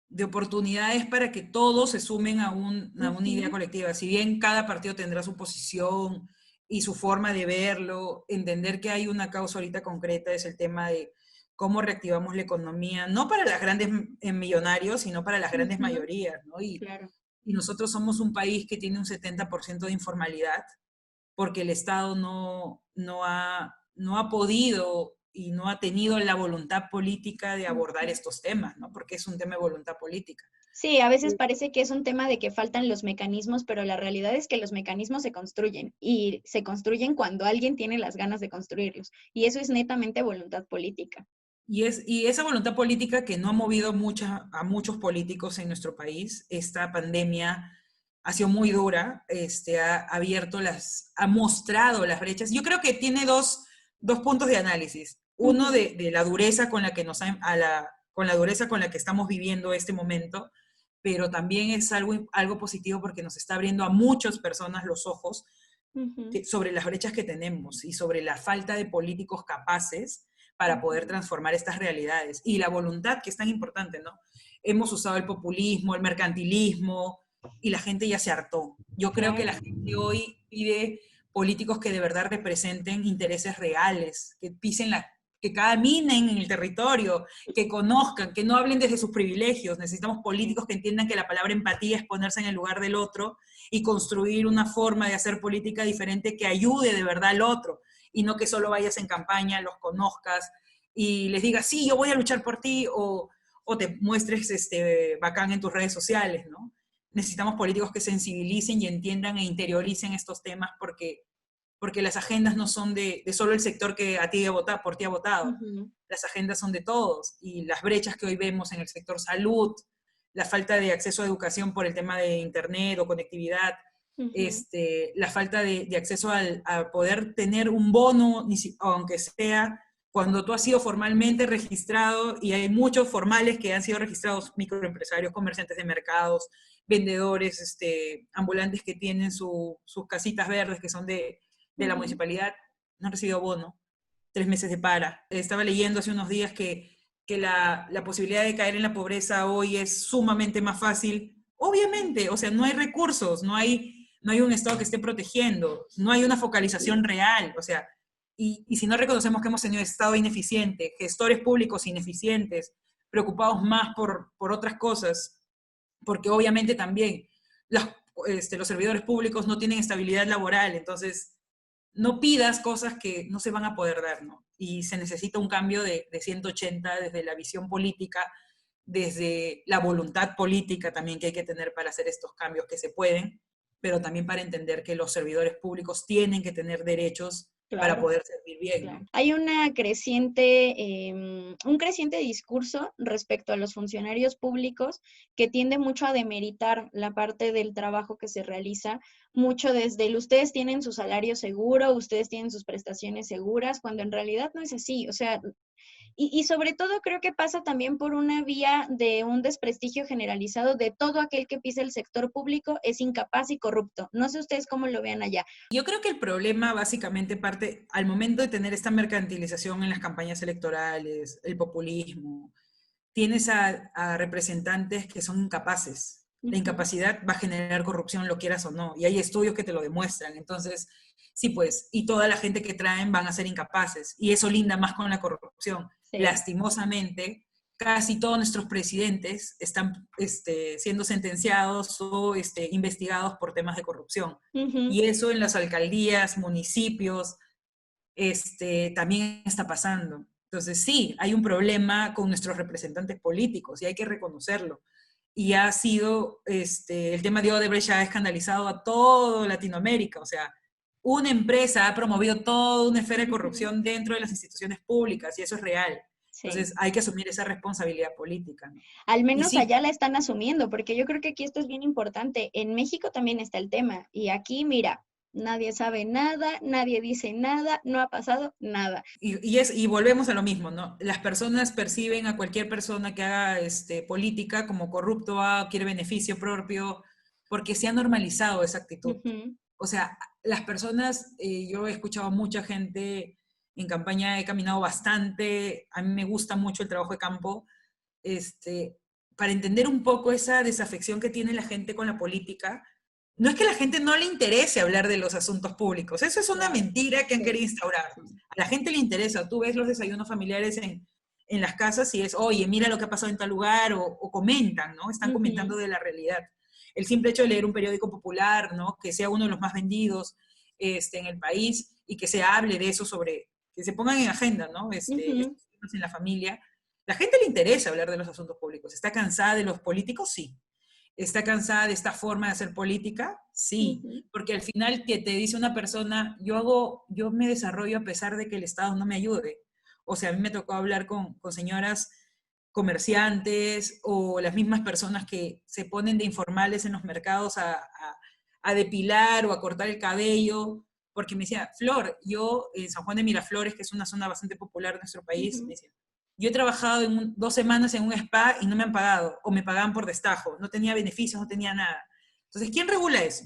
de oportunidades para que todos se sumen a una idea Ujú. colectiva. Si bien cada partido tendrá su posición y su forma de verlo, entender que hay una causa ahorita concreta es el tema de cómo reactivamos la economía, no para las grandes millonarios, sino para las grandes Ujú. mayorías, ¿no? Claro. Y nosotros somos un país que tiene un 70% de informalidad porque el Estado no ha podido y no ha tenido la voluntad política de abordar estos temas, ¿no? Porque es un tema de voluntad política. Sí, a veces parece que es un tema de que faltan los mecanismos, pero la realidad es que los mecanismos se construyen y se construyen cuando alguien tiene las ganas de construirlos. Y eso es netamente voluntad política. Y esa voluntad política que no ha movido a muchos políticos en nuestro país, esta pandemia ha sido muy dura, ha abierto ha mostrado las brechas. Yo creo que tiene dos puntos de análisis. Uno de la dureza con la que con la dureza con la que estamos viviendo este momento, pero también es algo positivo porque nos está abriendo a muchas personas los ojos sobre las brechas que tenemos y sobre la falta de políticos capaces para poder transformar estas realidades. Y la voluntad, que es tan importante, ¿no? Hemos usado el populismo, el mercantilismo, y la gente ya se hartó. Yo creo que la gente hoy pide políticos que de verdad representen intereses reales, que caminen en el territorio, que conozcan, que no hablen desde sus privilegios. Necesitamos políticos que entiendan que la palabra empatía es ponerse en el lugar del otro y construir una forma de hacer política diferente que ayude de verdad al otro, y no que solo vayas en campaña, los conozcas y les digas, sí, yo voy a luchar por ti, o te muestres bacán en tus redes sociales, ¿no? Necesitamos políticos que sensibilicen y entiendan e interioricen estos temas porque las agendas no son de solo el sector que por ti ha votado. Las agendas son de todos, y las brechas que hoy vemos en el sector salud, la falta de acceso a educación por el tema de internet o conectividad, la falta de acceso a poder tener un bono, aunque sea cuando tú has sido formalmente registrado, y hay muchos formales que han sido registrados, microempresarios, comerciantes de mercados, vendedores, ambulantes que tienen sus casitas verdes que son de la municipalidad, no han recibido bono, 3 meses de para. Estaba leyendo hace unos días que la posibilidad de caer en la pobreza hoy es sumamente más fácil. Obviamente, o sea, no hay recursos, no hay un Estado que esté protegiendo, no hay una focalización real, o sea, y si no reconocemos que hemos tenido Estado ineficiente, gestores públicos ineficientes, preocupados más por otras cosas, porque obviamente también los servidores públicos no tienen estabilidad laboral, entonces no pidas cosas que no se van a poder dar, ¿no? Y se necesita un cambio de 180 desde la visión política, desde la voluntad política también que hay que tener para hacer estos cambios que se pueden, pero también para entender que los servidores públicos tienen que tener derechos para poder servir bien, ¿no? Hay un creciente discurso respecto a los funcionarios públicos que tiende mucho a demeritar la parte del trabajo que se realiza, mucho desde ustedes tienen su salario seguro, ustedes tienen sus prestaciones seguras, cuando en realidad no es así. O sea, y sobre todo creo que pasa también por una vía de un desprestigio generalizado de todo aquel que pisa el sector público es incapaz y corrupto. No sé ustedes cómo lo vean allá. Yo creo que el problema básicamente parte al momento de tener esta mercantilización en las campañas electorales, el populismo, tienes a representantes que son incapaces. La incapacidad va a generar corrupción, lo quieras o no, y hay estudios que te lo demuestran. Entonces, sí, pues, y toda la gente que traen van a ser incapaces, y eso linda más con la corrupción. Sí. Lastimosamente, casi todos nuestros presidentes están siendo sentenciados o investigados por temas de corrupción. Y eso en las alcaldías, municipios, también está pasando. Entonces sí, hay un problema con nuestros representantes políticos y hay que reconocerlo. Y ha sido, el tema de Odebrecht ha escandalizado a toda Latinoamérica. O sea, una empresa ha promovido toda una esfera de corrupción dentro de las instituciones públicas, y eso es real. Sí. Entonces hay que asumir esa responsabilidad política, ¿no? Al menos sí, allá la están asumiendo, porque yo creo que aquí esto es bien importante. En México también está el tema, y aquí, mira, nadie sabe nada, nadie dice nada, no ha pasado nada. Y volvemos a lo mismo, ¿no? Las personas perciben a cualquier persona que haga política como corrupto, quiere beneficio propio, porque se ha normalizado esa actitud. O sea, las personas, yo he escuchado a mucha gente en campaña, he caminado bastante, a mí me gusta mucho el trabajo de campo, para entender un poco esa desafección que tiene la gente con la política. No es que a la gente no le interese hablar de los asuntos públicos, eso es una mentira que han querido instaurar. A la gente le interesa, tú ves los desayunos familiares en las casas y es, oye, mira lo que ha pasado en tal lugar, o comentan, ¿no? Están comentando de la realidad. El simple hecho de leer un periódico popular, ¿no? Que sea uno de los más vendidos en el país, y que se hable de eso sobre que se pongan en agenda, ¿no? Ujú. Estos temas en la familia. La gente le interesa hablar de los asuntos públicos. ¿Está cansada de los políticos? Sí. ¿Está cansada de esta forma de hacer política? Sí. Ujú. Porque al final que te dice una persona, yo me desarrollo a pesar de que el Estado no me ayude. O sea, a mí me tocó hablar con señoras comerciantes o las mismas personas que se ponen de informales en los mercados a depilar o a cortar el cabello, porque me decía, Flor, yo en San Juan de Miraflores, que es una zona bastante popular de nuestro país, me Ujú. decía, yo he trabajado 2 semanas en un spa y no me han pagado, o me pagaban por destajo, no tenía beneficios, no tenía nada. Entonces, ¿quién regula eso?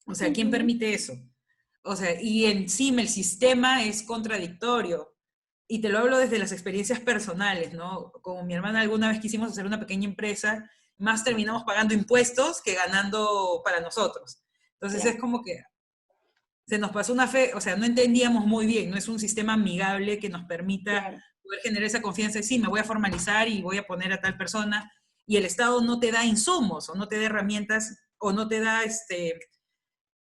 O sea, ¿quién Ujú. permite eso? O sea, y encima el sistema es contradictorio. Y te lo hablo desde las experiencias personales, ¿no? Como mi hermana alguna vez quisimos hacer una pequeña empresa, más terminamos pagando impuestos que ganando para nosotros. Entonces es Claro, como que se nos pasó una fe, o sea, no entendíamos muy bien, no es un sistema amigable que nos permita claro. poder generar esa confianza de sí, me voy a formalizar y voy a poner a tal persona, y el Estado no te da insumos, o no te da herramientas, o no te da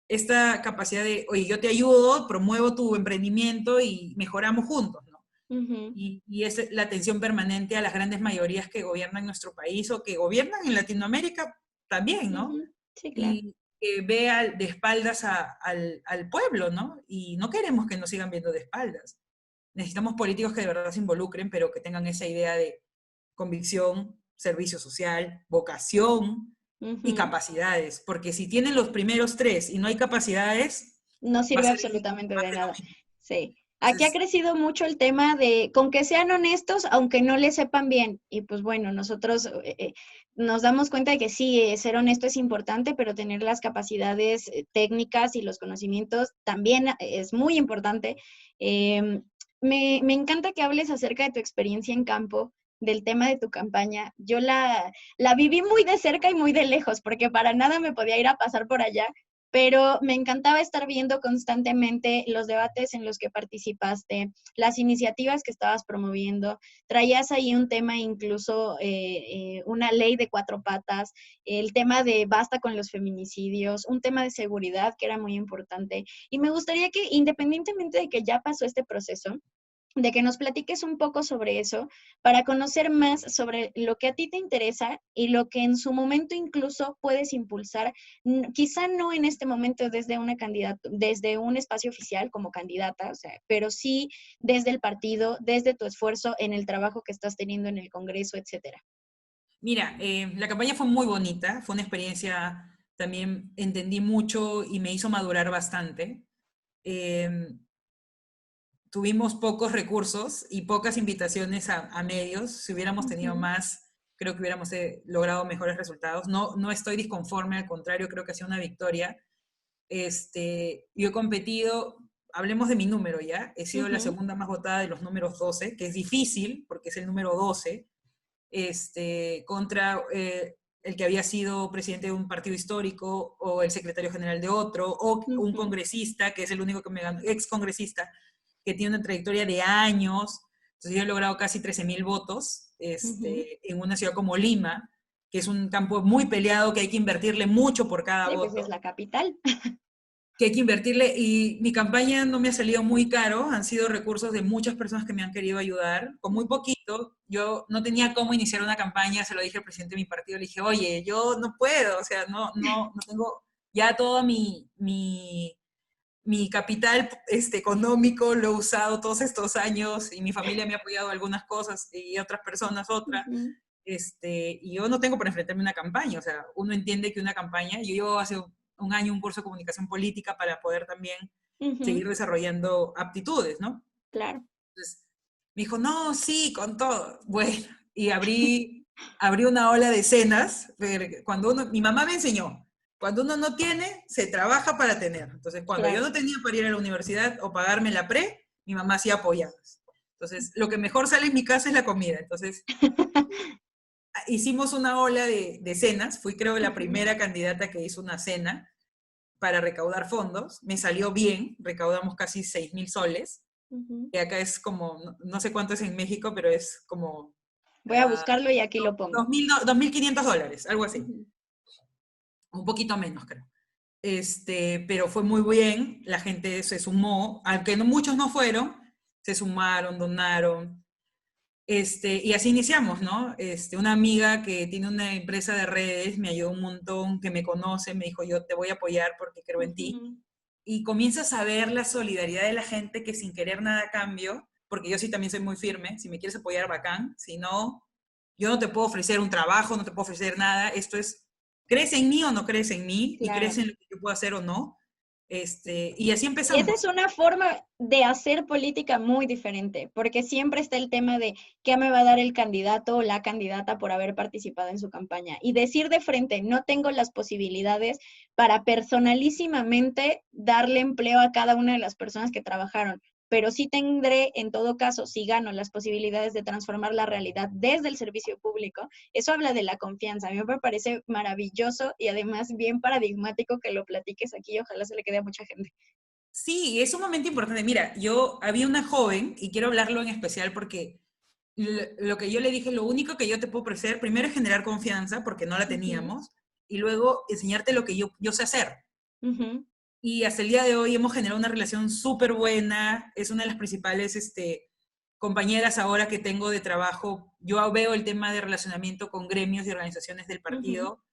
esta capacidad de, oye, yo te ayudo, promuevo tu emprendimiento y mejoramos juntos, ¿no? Ujú. Y es la atención permanente a las grandes mayorías que gobiernan nuestro país o que gobiernan en Latinoamérica también, ¿no? Ujú. Sí, claro. Y que vea de espaldas al pueblo, ¿no? Y no queremos que nos sigan viendo de espaldas. Necesitamos políticos que de verdad se involucren, pero que tengan esa idea de convicción, servicio social, vocación y Ujú. capacidades, porque si tienen los primeros tres y no hay capacidades, No va a sirve ser difícil absolutamente más de de lo nada. mismo. Sí. Aquí ha Entonces, crecido mucho el tema de con que sean honestos, aunque no le sepan bien. Y pues bueno, nosotros nos damos cuenta de que sí, ser honesto es importante, pero tener las capacidades técnicas y los conocimientos también es muy importante. Em, me encanta que hables acerca de tu experiencia en campo, del tema de tu campaña. Yo la viví muy de cerca y muy de lejos, porque para nada me podía ir a pasar por allá, pero me encantaba estar viendo constantemente los debates en los que participaste, las iniciativas que estabas promoviendo. Traías ahí un tema, incluso una ley de 4 patas, el tema de basta con los feminicidios, un tema de seguridad que era muy importante. Y me gustaría que, independientemente de que ya pasó este proceso, de que nos platiques un poco sobre eso, para conocer más sobre lo que a ti te interesa y lo que en su momento incluso puedes impulsar, quizá no en este momento desde una candidata, desde un espacio oficial como candidata, o sea, pero sí desde el partido, desde tu esfuerzo en el trabajo que estás teniendo en el Congreso, etcétera. mira, la campaña fue muy bonita, fue una experiencia, también entendí mucho y me hizo madurar bastante. Eh, Tuvimos pocos recursos y pocas invitaciones a medios. Si hubiéramos tenido Ujú. más, creo que hubiéramos logrado mejores resultados. No, no estoy disconforme, al contrario, creo que ha sido una victoria. Yo he competido, hablemos de mi número ya, he sido la Ujú. segunda más votada de los números 12, que es difícil porque es el número 12, contra el que había sido presidente de un partido histórico o el secretario general de otro, o un Ujú. congresista, que es el único que me ganó, ex congresista, que tiene una trayectoria de años. Entonces yo he logrado casi 13.000 votos Ujú. en una ciudad como Lima, que es un campo muy peleado, que hay que invertirle mucho por cada Sí, pues es voto, la capital. que hay que invertirle, y mi campaña no me ha salido muy caro, han sido recursos de muchas personas que me han querido ayudar, con muy poquito. Yo no tenía cómo iniciar una campaña, se lo dije al presidente de mi partido, le dije, oye, yo no puedo, o sea, no tengo ya todo mi capital económico, lo he usado todos estos años, y mi familia me ha apoyado algunas cosas y otras personas otras. Ujú. Y yo no tengo para enfrentarme a una campaña, o sea, uno entiende que una campaña, yo llevo hace un año un curso de comunicación política para poder también Ujú. seguir desarrollando aptitudes, ¿no? Claro. Entonces, me dijo, no, sí, con todo. Bueno, y abrí una ola de cenas, cuando mi mamá me enseñó, cuando uno no tiene, se trabaja para tener. Entonces, cuando yo Claro. no tenía para ir a la universidad o pagarme la pre, mi mamá hacía apoyadas. Entonces, lo que mejor sale en mi casa es la comida. Entonces, hicimos una ola de cenas, fui creo la Ujú. primera candidata que hizo una cena para recaudar fondos, me salió bien, recaudamos casi 6.000 soles, Ujú. que acá es como, no sé cuánto es en México, pero es como Voy a buscarlo y aquí lo pongo. 2.500 dólares, algo así, Ujú. un poquito menos creo. Pero fue muy bien, la gente se sumó, aunque no, muchos no fueron, se sumaron, donaron. Y así iniciamos, ¿no? Una amiga que tiene una empresa de redes me ayudó un montón, que me conoce, me dijo, yo te voy a apoyar porque creo en ti. Ujú. Y comienzas a ver la solidaridad de la gente que sin querer nada a cambio, porque yo sí también soy muy firme, si me quieres apoyar, bacán, si no, yo no te puedo ofrecer un trabajo, no te puedo ofrecer nada, esto es, ¿crees en mí o no crees en mí? ¿Y crees Claro. en lo que yo puedo hacer o no? Y así Y esa es empezamos. una forma de hacer política muy diferente, porque siempre está el tema de qué me va a dar el candidato o la candidata por haber participado en su campaña. Y decir de frente, no tengo las posibilidades para personalísimamente darle empleo a cada una de las personas que trabajaron, pero sí tendré, en todo caso, si gano las posibilidades de transformar la realidad desde el servicio público. Eso habla de la confianza. A mí me parece maravilloso y además bien paradigmático que lo platiques aquí y ojalá se le quede a mucha gente. Sí, es un momento importante. Mira, yo había una joven, y quiero hablarlo en especial porque lo que yo le dije, lo único que yo te puedo ofrecer, primero es generar confianza, porque no la Ujú, teníamos, y luego enseñarte lo que yo sé hacer. ujú, Y hasta el día de hoy hemos generado una relación súper buena, es una de las principales compañeras ahora que tengo de trabajo. Yo veo el tema de relacionamiento con gremios y organizaciones del ujú. partido,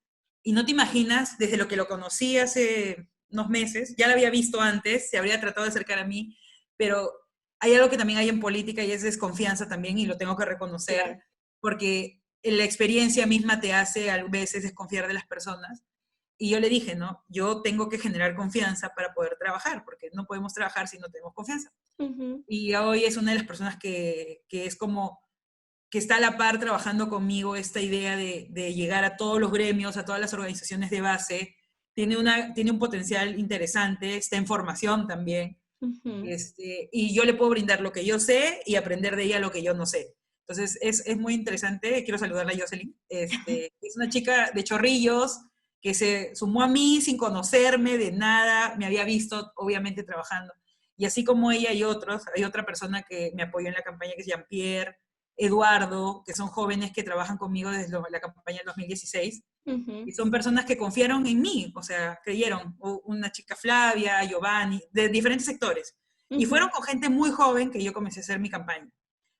y no te imaginas, desde lo que lo conocí hace unos meses, ya lo había visto antes, se habría tratado de acercar a mí, pero hay algo que también hay en política y es desconfianza también, y lo tengo que reconocer, Claro. porque la experiencia misma te hace a veces desconfiar de las personas. Y yo le dije, ¿no? Yo tengo que generar confianza para poder trabajar, porque no podemos trabajar si no tenemos confianza. Ujú, Y hoy es una de las personas que es como que está a la par trabajando conmigo esta idea de llegar a todos los gremios, a todas las organizaciones de base. Tiene un potencial interesante, está en formación también. ujú. Y yo le puedo brindar lo que yo sé y aprender de ella lo que yo no sé. Entonces, es muy interesante. Quiero saludarla a Jocelyn. Es una chica de Chorrillos que se sumó a mí sin conocerme de nada. Me había visto, obviamente, trabajando. Y así como ella y otros, hay otra persona que me apoyó en la campaña que es Jean-Pierre, Eduardo, que son jóvenes que trabajan conmigo desde la campaña del 2016 Ujú, y son personas que confiaron en mí, o sea, creyeron, una chica Flavia, Giovanni, de diferentes sectores. Y fueron ujú, con gente muy joven que yo comencé a hacer mi campaña,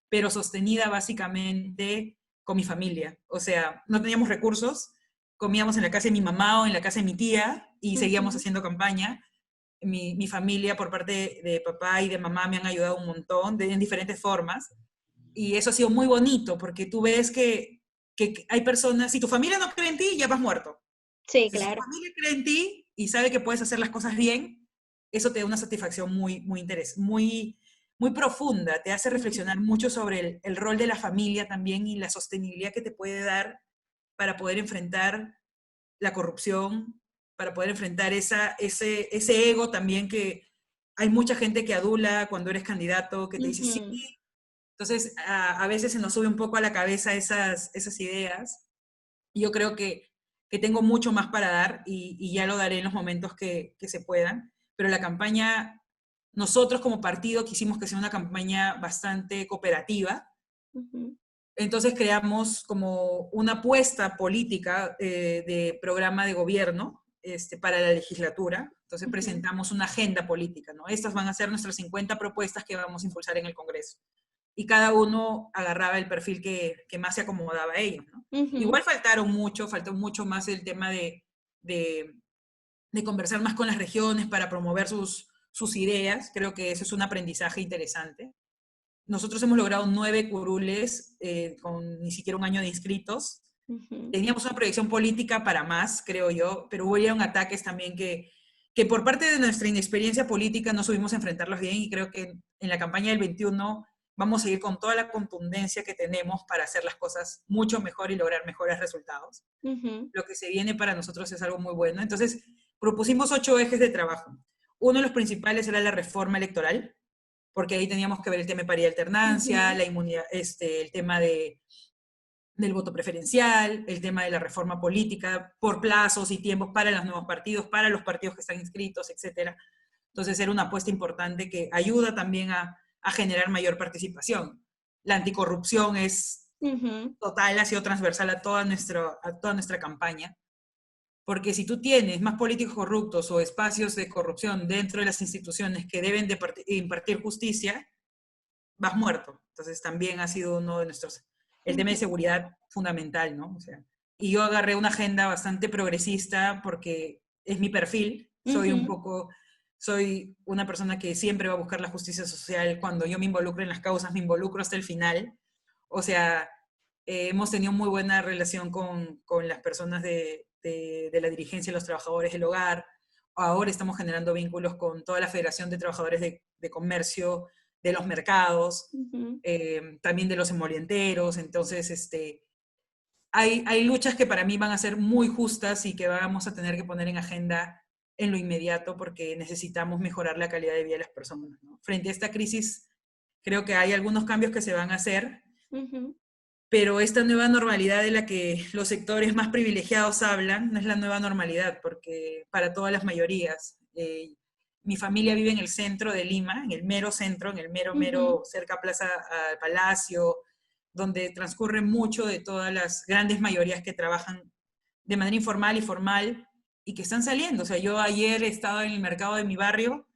pero sostenida básicamente con mi familia. O sea, no teníamos recursos, comíamos en la casa de mi mamá o en la casa de mi tía y seguíamos ujú, haciendo campaña. Mi familia por parte de papá y de mamá me han ayudado un montón en diferentes formas y eso ha sido muy bonito porque tú ves que hay personas, si tu familia no cree en ti, ya vas muerto. sí, Si tu claro. familia cree en ti y sabe que puedes hacer las cosas bien, eso te da una satisfacción muy profunda, te hace Ujú, reflexionar mucho sobre el rol de la familia también y la sostenibilidad que te puede dar para poder enfrentar la corrupción, para poder enfrentar ese ego también que hay mucha gente que adula cuando eres candidato, que te dice sí. ujú. Entonces, a veces se nos sube un poco a la cabeza esas ideas. Y yo creo que tengo mucho más para dar y ya lo daré en los momentos que se puedan. Pero la campaña, nosotros como partido quisimos que sea una campaña bastante cooperativa. Ujú, Entonces creamos como una apuesta política de programa de gobierno para la legislatura. Entonces ujú. presentamos una agenda política, ¿no? Estas van a ser nuestras 50 propuestas que vamos a impulsar en el Congreso. Y cada uno agarraba el perfil que más se acomodaba a ellos, ¿no? Ujú, Igual faltó mucho más el tema de, de conversar más con las regiones para promover sus ideas. Creo que eso es un aprendizaje interesante. Nosotros hemos logrado 9 curules con ni siquiera un año de inscritos. ujú. Teníamos una proyección política para más, creo yo, pero hubieron ataques también que por parte de nuestra inexperiencia política no supimos enfrentarlos bien y creo que en la campaña del 21 vamos a ir con toda la contundencia que tenemos para hacer las cosas mucho mejor y lograr mejores resultados. Ujú, Lo que se viene para nosotros es algo muy bueno. Entonces, propusimos 8 ejes de trabajo. Uno de los principales era la reforma electoral, porque ahí teníamos que ver el tema de paridad y alternancia, ujú, la inmunidad, el tema del voto preferencial, el tema de la reforma política por plazos y tiempos para los nuevos partidos, para los partidos que están inscritos, etcétera. Entonces era una apuesta importante que ayuda también a generar mayor participación. La anticorrupción es ujú. total, ha sido transversal a toda nuestra campaña, porque si tú tienes más políticos corruptos o espacios de corrupción dentro de las instituciones que deben de impartir justicia, vas muerto. Entonces también ha sido uno de nuestros, el tema de seguridad fundamental, ¿no? O sea, y yo agarré una agenda bastante progresista porque es mi perfil, soy una persona que siempre va a buscar la justicia social. Cuando yo me involucro en las causas, me involucro hasta el final. O sea, hemos tenido muy buena relación con las personas de la dirigencia de los trabajadores del hogar. Ahora estamos generando vínculos con toda la Federación de Trabajadores de Comercio, de los mercados, también de los emolienteros. Entonces, hay luchas que para mí van a ser muy justas y que vamos a tener que poner en agenda en lo inmediato porque necesitamos mejorar la calidad de vida de las personas, ¿no? Frente a esta crisis, creo que hay algunos cambios que se van a hacer, pero esta nueva normalidad de la que los sectores más privilegiados hablan no es la nueva normalidad, porque para todas las mayorías, mi familia vive en el centro de Lima, en el mero centro, en el mero cerca a Plaza al Palacio, donde transcurre mucho de todas las grandes mayorías que trabajan de manera informal y formal y que están saliendo. O sea, yo ayer he estado en el mercado de mi barrio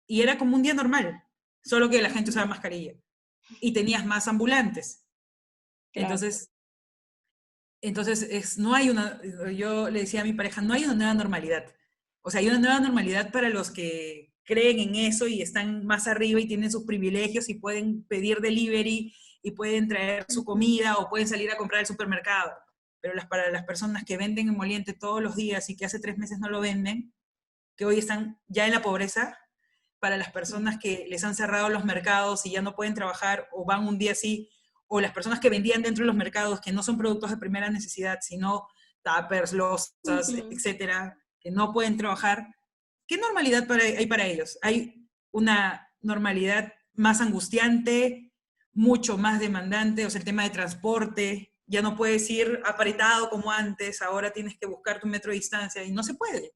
y era como un día normal, solo que la gente usaba mascarilla y tenías más ambulantes. Claro. Entonces no hay una, yo le decía a mi pareja, no hay una nueva normalidad. O sea, hay una nueva normalidad para los que creen en eso y están más arriba y tienen sus privilegios y pueden pedir delivery y pueden traer su comida o pueden salir a comprar al supermercado. Pero para las personas que venden emoliente todos los días y que hace 3 meses no lo venden, que hoy están ya en la pobreza, para las personas que les han cerrado los mercados y ya no pueden trabajar o van un día así, o las personas que vendían dentro de los mercados que no son productos de primera necesidad, sino tuppers, losas, etcétera, que no pueden trabajar, ¿qué normalidad hay para ellos? Hay una normalidad más angustiante, mucho más demandante, o sea, el tema de transporte, ya no puedes ir apretado como antes, ahora tienes que buscar tu metro de distancia y no se puede.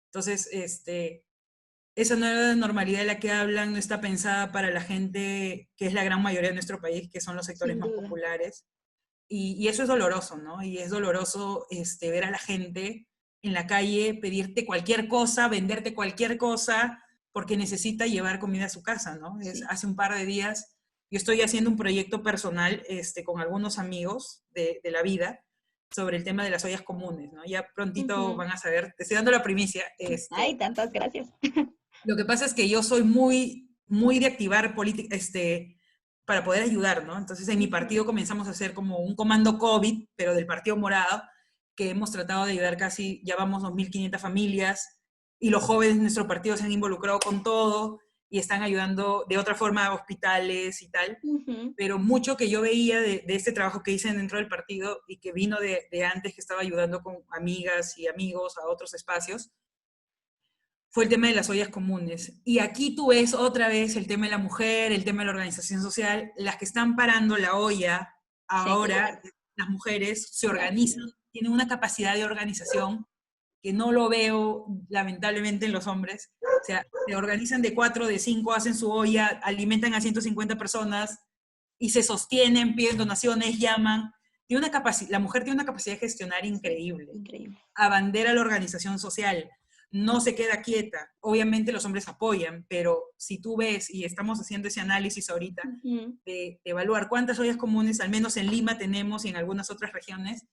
Entonces, esa nueva normalidad de la que hablan no está pensada para la gente que es la gran mayoría de nuestro país, que son los sectores Sin más duda. populares. Y eso es doloroso, ¿no? Y es doloroso ver a la gente en la calle pedirte cualquier cosa, venderte cualquier cosa, porque necesita llevar comida a su casa, ¿no? Sí. Hace un par de días yo estoy haciendo un proyecto personal con algunos amigos de la vida sobre el tema de las ollas comunes, ¿no? Ya prontito van a saber, te estoy dando la primicia. Ay, tantas gracias. Lo que pasa es que yo soy muy, muy de activar política, para poder ayudar, ¿no? Entonces en mi partido comenzamos a hacer como un comando COVID, pero del Partido Morado, que hemos tratado de ayudar casi, ya vamos 2.500 familias, y los jóvenes de nuestro partido se han involucrado con todo y están ayudando de otra forma a hospitales y tal. Pero mucho que yo veía de este trabajo que hice dentro del partido y que vino de antes, que estaba ayudando con amigas y amigos a otros espacios, fue el tema de las ollas comunes. Y aquí tú ves otra vez el tema de la mujer, el tema de la organización social, las que están parando la olla ahora, Sí. las mujeres se organizan, tienen una capacidad de organización que no lo veo lamentablemente en los hombres. O sea, se organizan de 4, de 5, hacen su olla, alimentan a 150 personas y se sostienen, piden donaciones, llaman. La mujer tiene una capacidad de gestionar increíble. Increíble. Abandera la organización social, no se queda quieta. Obviamente los hombres apoyan, pero si tú ves, y estamos haciendo ese análisis ahorita, de evaluar cuántas ollas comunes, al menos en Lima tenemos y en algunas otras regiones,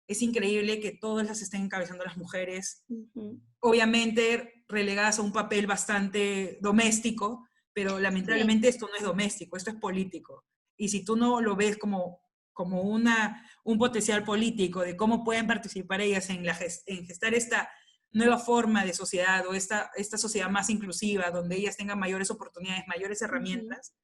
es increíble que todas las estén encabezando las mujeres, obviamente relegadas a un papel bastante doméstico, pero lamentablemente esto no es doméstico, esto es político. Y si tú no lo ves como un potencial político de cómo pueden participar ellas en gestar esta nueva forma de sociedad o esta sociedad más inclusiva, donde ellas tengan mayores oportunidades, mayores herramientas,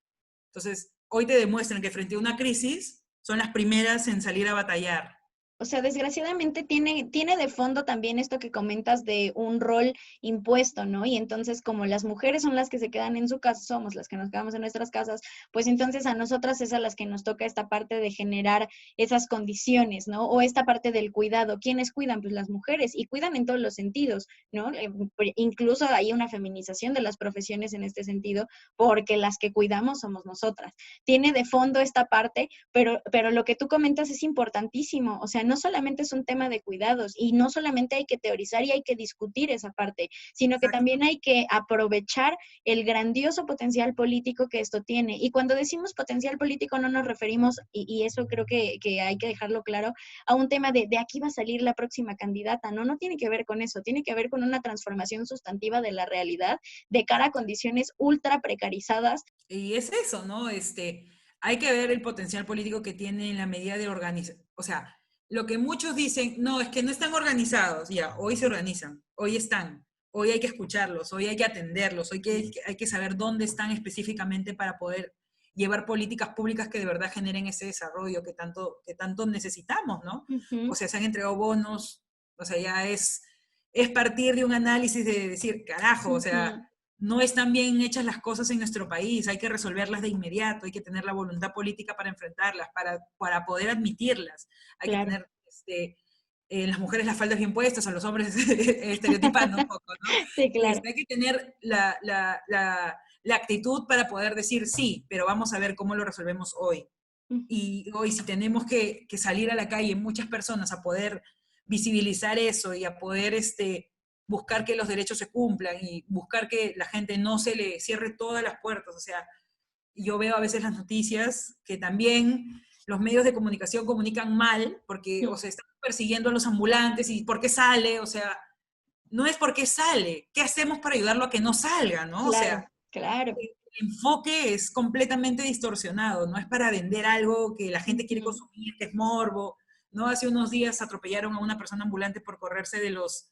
entonces hoy te demuestran que frente a una crisis son las primeras en salir a batallar. O sea, desgraciadamente tiene de fondo también esto que comentas de un rol impuesto, ¿no? Y entonces, como las mujeres son las que se quedan en su casa, somos las que nos quedamos en nuestras casas, pues entonces a nosotras es a las que nos toca esta parte de generar esas condiciones, ¿no? O esta parte del cuidado. ¿Quiénes cuidan? Pues las mujeres, y cuidan en todos los sentidos, ¿no? Incluso hay una feminización de las profesiones en este sentido, porque las que cuidamos somos nosotras. Tiene de fondo esta parte, pero lo que tú comentas es importantísimo. O sea, no no solamente es un tema de cuidados y no solamente hay que teorizar y hay que discutir esa parte, sino que Exacto. también hay que aprovechar el grandioso potencial político que esto tiene. Y cuando decimos potencial político no nos referimos, y eso creo que hay que dejarlo claro, a un tema de aquí va a salir la próxima candidata, ¿no? No tiene que ver con eso, tiene que ver con una transformación sustantiva de la realidad de cara a condiciones ultra precarizadas. Y es eso, ¿no? Hay que ver el potencial político que tiene en la medida de organizar. O sea, lo que muchos dicen, no, es que no están organizados. Ya, hoy se organizan, hoy están, hoy hay que escucharlos, hoy hay que atenderlos, hoy hay que saber dónde están específicamente para poder llevar políticas públicas que de verdad generen ese desarrollo que tanto necesitamos, ¿no? O Ujú, sea, se han entregado bonos, o sea, ya es partir de un análisis de decir, carajo, o sea, ujú, no están bien hechas las cosas en nuestro país, hay que resolverlas de inmediato, hay que tener la voluntad política para enfrentarlas, para poder admitirlas, hay que claro. tener las mujeres las faldas bien puestas, a los hombres estereotipando un poco, ¿no? Sí, claro. Hay que tener la actitud para poder decir sí, pero vamos a ver cómo lo resolvemos hoy. Ujú, Y hoy si tenemos que salir a la calle, muchas personas, a poder visibilizar eso y a poder buscar que los derechos se cumplan y buscar que la gente no se le cierre todas las puertas. O sea, yo veo a veces las noticias que también los medios de comunicación comunican mal porque, o ujú. sea, están persiguiendo a los ambulantes y por qué sale, o sea, no es porque sale, ¿qué hacemos para ayudarlo a que no salga, no? O Claro, sea, claro. el enfoque es completamente distorsionado, no es para vender algo que la gente quiere Ujú, consumir, que es morbo, ¿no? Hace unos días atropellaron a una persona ambulante por correrse de los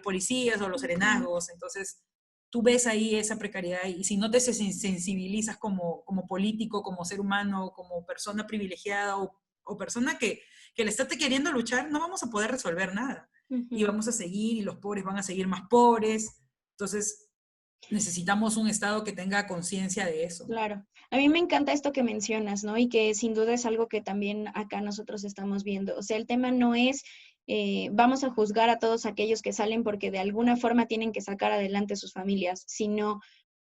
policías o los ujú. serenazgos, entonces tú ves ahí esa precariedad y si no te sensibilizas como político, como ser humano, como persona privilegiada o persona que le está queriendo luchar, no vamos a poder resolver nada. Y Ujú, vamos a seguir y los pobres van a seguir más pobres. Entonces, necesitamos un Estado que tenga conciencia de eso. claro. A mí me encanta esto que mencionas, ¿no? Y que sin duda es algo que también acá nosotros estamos viendo. O sea, el tema no es vamos a juzgar a todos aquellos que salen porque de alguna forma tienen que sacar adelante sus familias, sino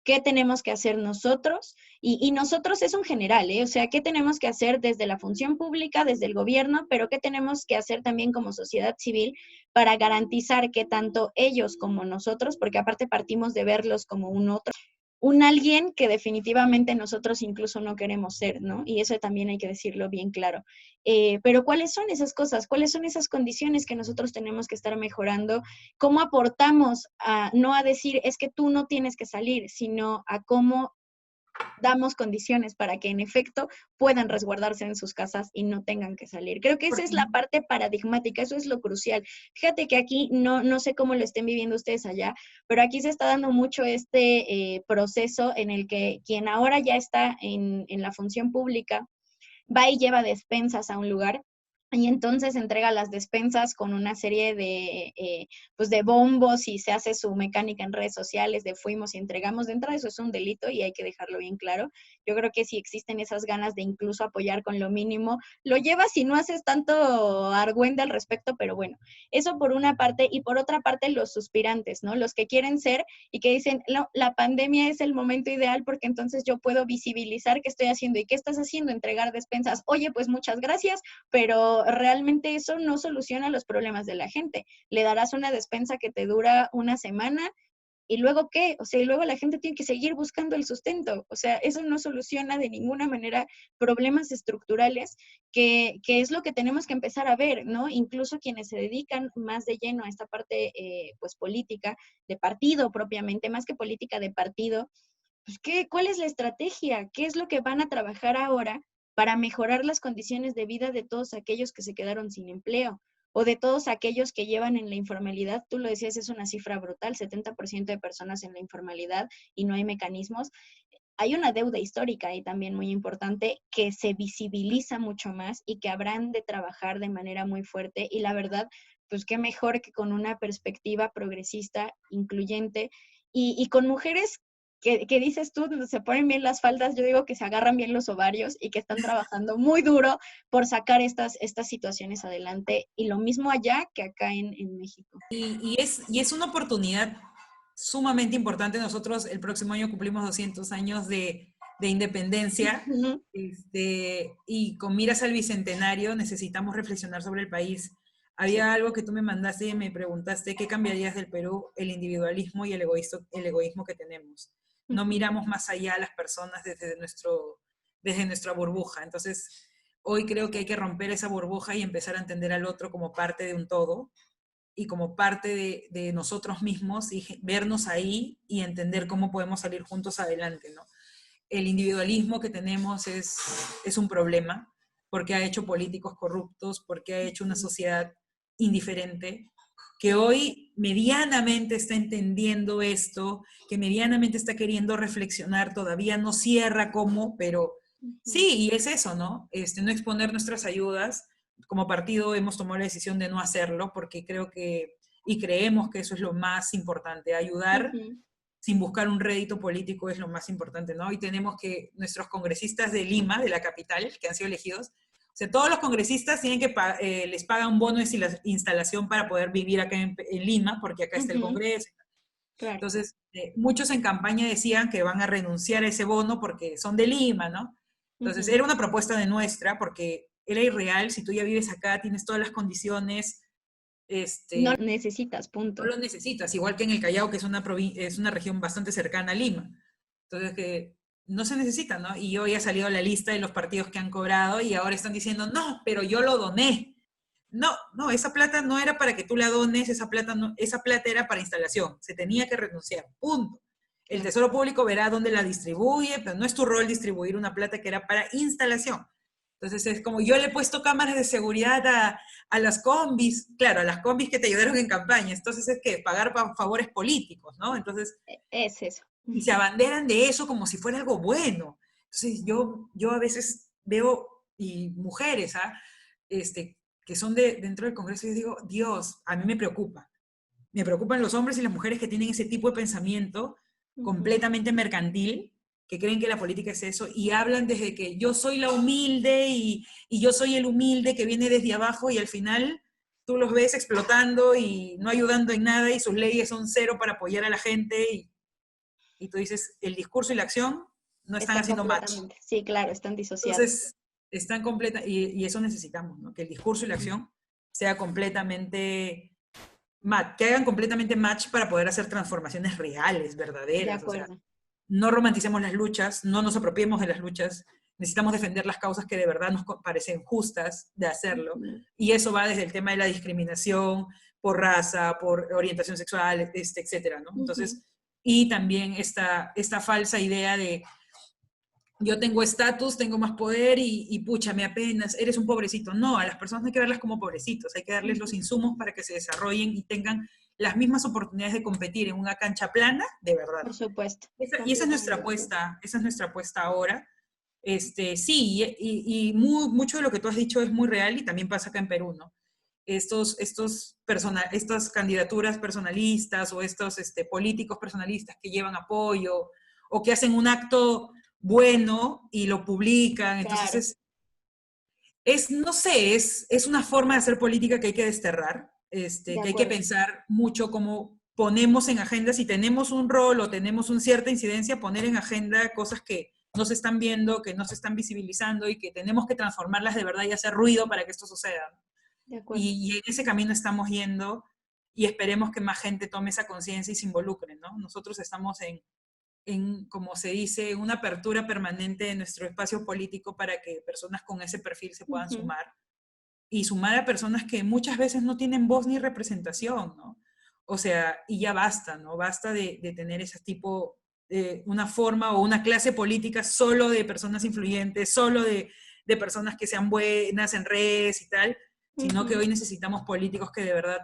qué tenemos que hacer nosotros, y nosotros es un general, ¿eh? O sea, qué tenemos que hacer desde la función pública, desde el gobierno, pero qué tenemos que hacer también como sociedad civil para garantizar que tanto ellos como nosotros, porque aparte partimos de verlos como un otro, un alguien que definitivamente nosotros incluso no queremos ser, ¿no? Y eso también hay que decirlo bien claro. Pero ¿cuáles son esas cosas? ¿Cuáles son esas condiciones que nosotros tenemos que estar mejorando? ¿Cómo aportamos no a decir es que tú no tienes que salir, sino a cómo damos condiciones para que en efecto puedan resguardarse en sus casas y no tengan que salir? Creo que esa es Porque la parte paradigmática, eso es lo crucial. Fíjate que aquí no sé cómo lo estén viviendo ustedes allá, pero aquí se está dando mucho proceso en el que quien ahora ya está en la función pública va y lleva despensas a un lugar y entonces entrega las despensas con una serie pues de bombos y se hace su mecánica en redes sociales de fuimos y entregamos. De entrada eso es un delito y hay que dejarlo bien claro. Yo creo que si existen esas ganas de incluso apoyar con lo mínimo, lo llevas y no haces tanto argüende al respecto, pero bueno, eso por una parte. Y por otra parte los suspirantes, ¿no? Los que quieren ser y que dicen, no, la pandemia es el momento ideal porque entonces yo puedo visibilizar qué estoy haciendo y qué estás haciendo, entregar despensas. Oye, pues muchas gracias, pero realmente eso no soluciona los problemas de la gente. Le darás una despensa que te dura una semana y luego qué, o sea, y luego la gente tiene que seguir buscando el sustento. O sea, eso no soluciona de ninguna manera problemas estructurales, que es lo que tenemos que empezar a ver, ¿no? Incluso quienes se dedican más de lleno a esta parte, pues, política, de partido propiamente, más que política de partido, pues, ¿cuál es la estrategia? ¿Qué es lo que van a trabajar ahora para mejorar las condiciones de vida de todos aquellos que se quedaron sin empleo? O de todos aquellos que llevan en la informalidad, tú lo decías, es una cifra brutal, 70% de personas en la informalidad y no hay mecanismos. Hay una deuda histórica y también muy importante que se visibiliza mucho más y que habrán de trabajar de manera muy fuerte. Y la verdad, pues qué mejor que con una perspectiva progresista, incluyente y con mujeres que dices tú, se ponen bien las faldas, yo digo que se agarran bien los ovarios y que están trabajando muy duro por sacar estas situaciones adelante. Y lo mismo allá que acá en México. y es una oportunidad sumamente importante. Nosotros el próximo año cumplimos 200 años de independencia, Ujú. y con miras al bicentenario necesitamos reflexionar sobre el país. Sí. Había algo que tú me mandaste y me preguntaste, ¿qué cambiarías del Perú? El individualismo y el egoísmo que tenemos. No Ujú. miramos más allá a las personas desde nuestra burbuja. Entonces, hoy creo que hay que romper esa burbuja y empezar a entender al otro como parte de un todo y como parte de nosotros mismos y vernos ahí y entender cómo podemos salir juntos adelante, ¿no? El individualismo que tenemos es un problema porque ha hecho políticos corruptos, porque ha hecho una sociedad indiferente, que hoy medianamente está entendiendo esto, que medianamente está queriendo reflexionar, todavía no cierra cómo, pero Ujú. sí, y es eso, ¿no? No exponer nuestras ayudas. Como partido hemos tomado la decisión de no hacerlo porque creo que, y creemos que eso es lo más importante, ayudar Ujú. sin buscar un rédito político es lo más importante, ¿no? Y tenemos que nuestros congresistas de Lima, de la capital, que han sido elegidos, o sea, todos los congresistas tienen que les pagan un bono de instalación para poder vivir acá en Lima, porque acá está el Ujú. Congreso. Claro. Entonces, muchos en campaña decían que van a renunciar a ese bono porque son de Lima, ¿no? Entonces, Ujú. era una propuesta de nuestra, porque era irreal, si tú ya vives acá, tienes todas las condiciones, No este, necesitas, no punto. lo necesitas, igual que en el Callao, que es una región bastante cercana a Lima. Entonces, que no se necesita, ¿no? Y hoy ha salido la lista de los partidos que han cobrado y ahora están diciendo, no, pero yo lo doné. No, no, esa plata no era para que tú la dones, esa plata, no, esa plata era para instalación, se tenía que renunciar, punto. El Claro. Tesoro Público verá dónde la distribuye, pero no es tu rol distribuir una plata que era para instalación. Entonces es como yo le he puesto cámaras de seguridad a las combis, claro, a las combis que te ayudaron en campaña, entonces es que pagar favores políticos, ¿no? Entonces, Es eso. y se abanderan de eso como si fuera algo bueno. Entonces yo a veces veo, y mujeres, ¿ah? Que son dentro del Congreso, y yo digo, Dios, a mí me preocupa. Me preocupan los hombres y las mujeres que tienen ese tipo de pensamiento Ujú. completamente mercantil, que creen que la política es eso, y hablan desde que yo soy la humilde y yo soy el humilde que viene desde abajo y al final tú los ves explotando y no ayudando en nada y sus leyes son cero para apoyar a la gente y tú dices, el discurso y la acción no están Están haciendo match. completamente. Sí, claro, están disociados. Entonces, están completa, y eso necesitamos, ¿no? Que el discurso y la acción sea completamente que hagan completamente match para poder hacer transformaciones reales, De verdaderas. O sea, acuerdo. no romanticemos las luchas, no nos apropiemos de las luchas, necesitamos defender las causas que de verdad nos parecen justas de hacerlo. Ujú. Y eso va desde el tema de la discriminación por raza, por orientación sexual, etcétera, ¿no? Ujú. Entonces, y también esta falsa idea de yo tengo estatus, tengo más poder pucha, me apenas, eres un pobrecito. No, a las personas no hay que verlas como pobrecitos, hay que darles los Ujú. insumos para que se desarrollen y tengan las mismas oportunidades de competir en una cancha plana, de verdad. Por supuesto. Y esa es nuestra Completamente de acuerdo. apuesta, esa es nuestra apuesta ahora. Sí, mucho de lo que tú has dicho es muy real y también pasa acá en Perú, ¿no? Estas candidaturas personalistas o estos políticos personalistas que llevan apoyo o que hacen un acto bueno y lo publican. Entonces Claro, no sé, es una forma de hacer política que hay que desterrar, de que hay que acuerdo. pensar mucho cómo ponemos en agenda, si tenemos un rol o tenemos una cierta incidencia, poner en agenda cosas que no se están viendo, que no se están visibilizando y que tenemos que transformarlas de verdad y hacer ruido para que esto suceda. De acuerdo. Y en ese camino estamos yendo y esperemos que más gente tome esa conciencia y se involucre, ¿no? Nosotros estamos como se dice, una apertura permanente de nuestro espacio político para que personas con ese perfil se puedan Ujú. sumar y sumar a personas que muchas veces no tienen voz ni representación, ¿no? O sea, y ya basta, ¿no? Basta de tener ese tipo, una forma o una clase política solo de personas influyentes, solo de personas que sean buenas en redes y tal, sino que Ujú. hoy necesitamos políticos que de verdad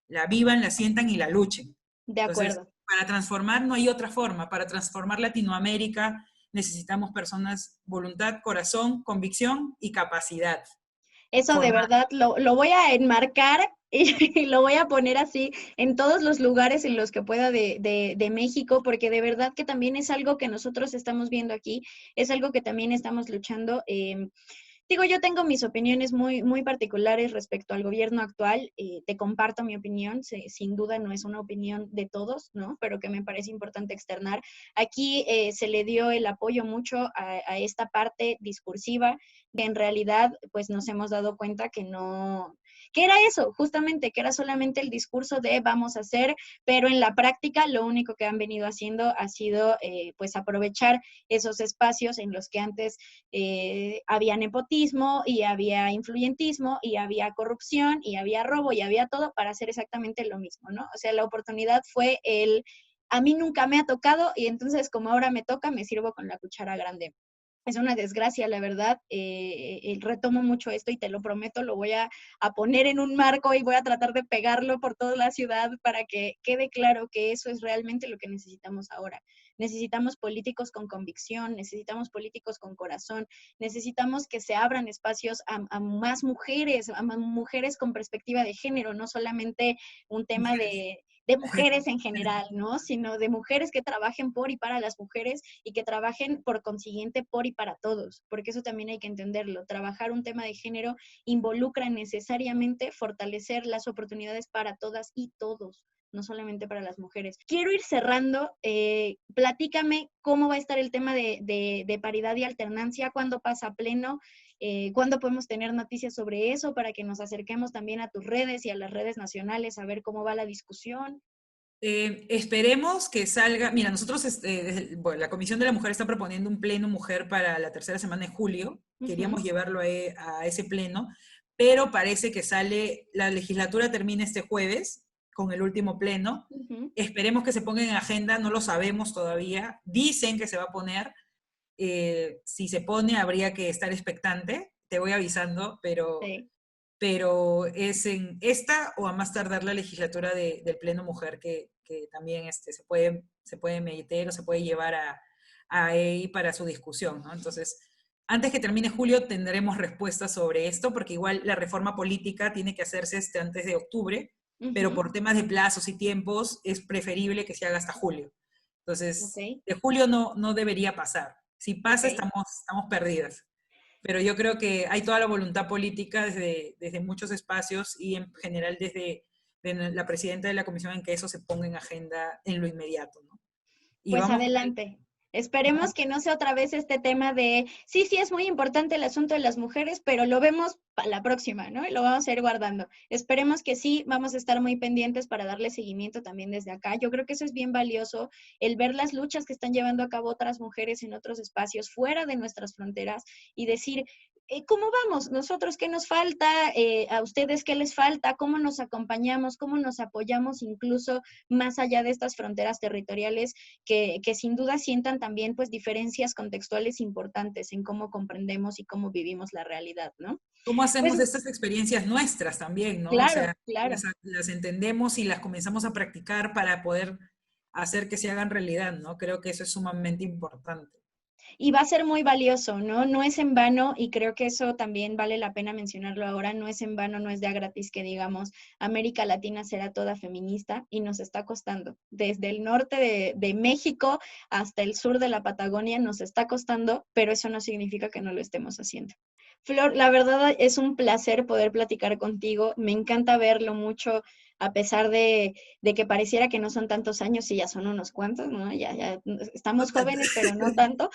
la vivan, la sientan y la luchen. De Entonces, acuerdo. para transformar no hay otra forma. Para transformar Latinoamérica necesitamos personas, voluntad, corazón, convicción y capacidad. Eso de Formar. verdad lo voy a enmarcar y lo voy a poner así en todos los lugares en los que pueda de México, porque de verdad que también es algo que nosotros estamos viendo aquí, es algo que también estamos luchando. Digo, yo tengo mis opiniones muy, muy particulares respecto al gobierno actual. Te comparto mi opinión. Sin duda no es una opinión de todos, ¿no? Pero que me parece importante externar. Aquí se le dio el apoyo mucho a esta parte discursiva, que en realidad pues nos hemos dado cuenta que no, que era eso, justamente, que era solamente el discurso de vamos a hacer, pero en la práctica lo único que han venido haciendo ha sido pues aprovechar esos espacios en los que antes había nepotismo y había influyentismo y había corrupción y había robo y había todo para hacer exactamente lo mismo, ¿no? O sea, la oportunidad fue a mí nunca me ha tocado y entonces como ahora me toca, me sirvo con la cuchara grande. Es una desgracia, la verdad. Retomo mucho esto y te lo prometo, lo voy a poner en un marco y voy a tratar de pegarlo por toda la ciudad para que quede claro que eso es realmente lo que necesitamos ahora. Necesitamos políticos con convicción, necesitamos políticos con corazón, necesitamos que se abran espacios a más mujeres, a más mujeres con perspectiva de género, no solamente un tema Mujeres. de mujeres en general, ¿no? Sino de mujeres que trabajen por y para las mujeres y que trabajen por consiguiente por y para todos, porque eso también hay que entenderlo. Trabajar un tema de género involucra necesariamente fortalecer las oportunidades para todas y todos, no solamente para las mujeres. Quiero ir cerrando, platícame cómo va a estar el tema de paridad y alternancia, cuándo pasa a pleno, cuándo podemos tener noticias sobre eso para que nos acerquemos también a tus redes y a las redes nacionales a ver cómo va la discusión. Esperemos que salga, mira, nosotros, bueno, la Comisión de la Mujer está proponiendo un pleno mujer para la tercera semana de julio, queríamos llevarlo a ese pleno, pero parece que sale, la legislatura termina este jueves con el último pleno, esperemos que se ponga en agenda, no lo sabemos todavía, dicen que se va a poner, si se pone habría que estar expectante, te voy avisando, Sí. pero es en esta o a más tardar la legislatura del Pleno Mujer que también se puede meter o se puede llevar a ahí para su discusión, ¿no? Entonces, antes que termine julio tendremos respuestas sobre esto, porque igual la reforma política tiene que hacerse antes de octubre, pero por temas de plazos y tiempos es preferible que se haga hasta julio. Entonces, Ok, de julio no debería pasar. Si ok. pasa, estamos perdidas, pero yo creo que hay toda la voluntad política desde muchos espacios y en general desde la presidenta de la comisión en que eso se ponga en agenda en lo inmediato, ¿no? Y Pues vamos, adelante. Esperemos vamos, que no sea otra vez este tema de, sí, sí, es muy importante el asunto de las mujeres, pero lo vemos para la próxima, ¿no? Y lo vamos a ir guardando. Esperemos que sí, vamos a estar muy pendientes para darle seguimiento también desde acá. Yo creo que eso es bien valioso, el ver las luchas que están llevando a cabo otras mujeres en otros espacios fuera de nuestras fronteras y decir, ¿cómo vamos? Nosotros, ¿qué nos falta? ¿A ustedes qué les falta? ¿Cómo nos acompañamos? ¿Cómo nos apoyamos incluso más allá de estas fronteras territoriales? Que sin duda sientan también pues diferencias contextuales importantes en cómo comprendemos y cómo vivimos la realidad, ¿no? ¿cómo hacemos Pues estas experiencias nuestras también, ¿no? O claro, sea, claro. las entendemos y las comenzamos a practicar para poder hacer que se hagan realidad, ¿no? Creo que eso es sumamente importante. Y va a ser muy valioso, ¿no? No es en vano, y creo que eso también vale la pena mencionarlo ahora, no es en vano, no es de a gratis que digamos, América Latina será toda feminista y nos está costando. Desde el norte de México hasta el sur de la Patagonia nos está costando, pero eso no significa que no lo estemos haciendo. Flor, la verdad es un placer poder platicar contigo. Me encanta verlo mucho, a pesar de que pareciera que no son tantos años y ya son unos cuantos, ¿no? Ya No estamos tanto. jóvenes, pero no tanto.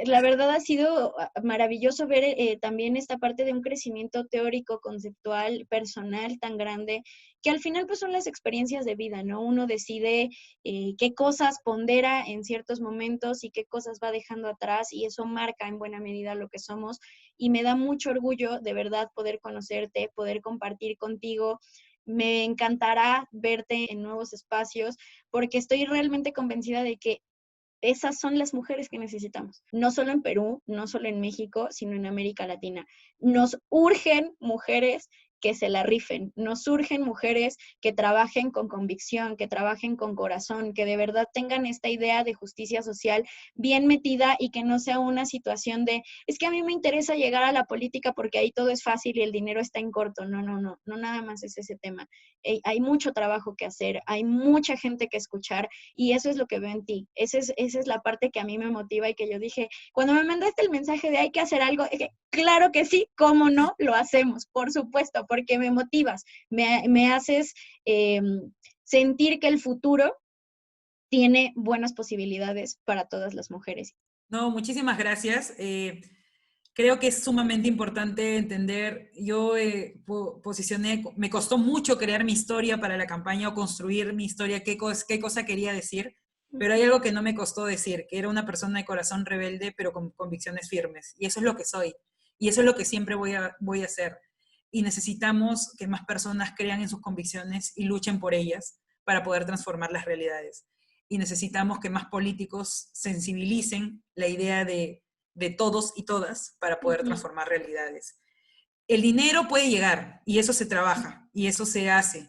La verdad ha sido maravilloso ver también esta parte de un crecimiento teórico, conceptual, personal tan grande, que al final pues son las experiencias de vida, ¿no? Uno decide qué cosas pondera en ciertos momentos y qué cosas va dejando atrás y eso marca en buena medida lo que somos y me da mucho orgullo de verdad poder conocerte, poder compartir contigo. Me encantará verte en nuevos espacios porque estoy realmente convencida de que esas son las mujeres que necesitamos, no solo en Perú, no solo en México, sino en América Latina. Nos urgen mujeres que se la rifen. Nos surgen mujeres que trabajen con convicción, que trabajen con corazón, que de verdad tengan esta idea de justicia social bien metida y que no sea una situación de, es que a mí me interesa llegar a la política porque ahí todo es fácil y el dinero está en corto. No, no, no, no nada más es ese tema. Hay mucho trabajo que hacer, hay mucha gente que escuchar y eso es lo que veo en ti. Esa es la parte que a mí me motiva y que yo dije, cuando me mandaste el mensaje de hay que hacer algo, claro que sí, cómo no, lo hacemos, por supuesto, porque me motivas, me haces sentir que el futuro tiene buenas posibilidades para todas las mujeres. No, muchísimas gracias. Creo que es sumamente importante entender, yo posicioné, me costó mucho crear mi historia para la campaña o construir mi historia, qué cosa quería decir, pero hay algo que no me costó decir, que era una persona de corazón rebelde, pero con convicciones firmes. Y eso es lo que soy. Y eso es lo que siempre voy a hacer. Y necesitamos que más personas crean en sus convicciones y luchen por ellas para poder transformar las realidades. Y necesitamos que más políticos sensibilicen la idea de todos y todas para poder transformar realidades. El dinero puede llegar y eso se trabaja y eso se hace.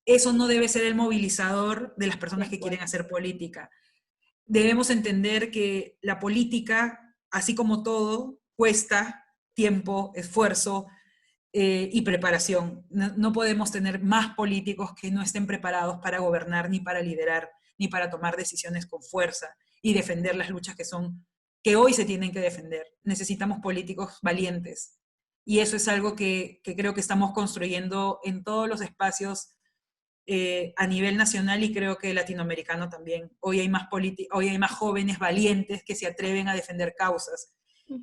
Eso no debe ser el movilizador de las personas que quieren hacer política. Debemos entender que la política, así como todo, cuesta tiempo, esfuerzo y preparación. No podemos tener más políticos que no estén preparados para gobernar, ni para liderar, ni para tomar decisiones con fuerza y defender las luchas que hoy se tienen que defender. Necesitamos políticos valientes. Y eso es algo que creo que estamos construyendo en todos los espacios a nivel nacional y creo que latinoamericano también. Hoy hay más jóvenes valientes que se atreven a defender causas.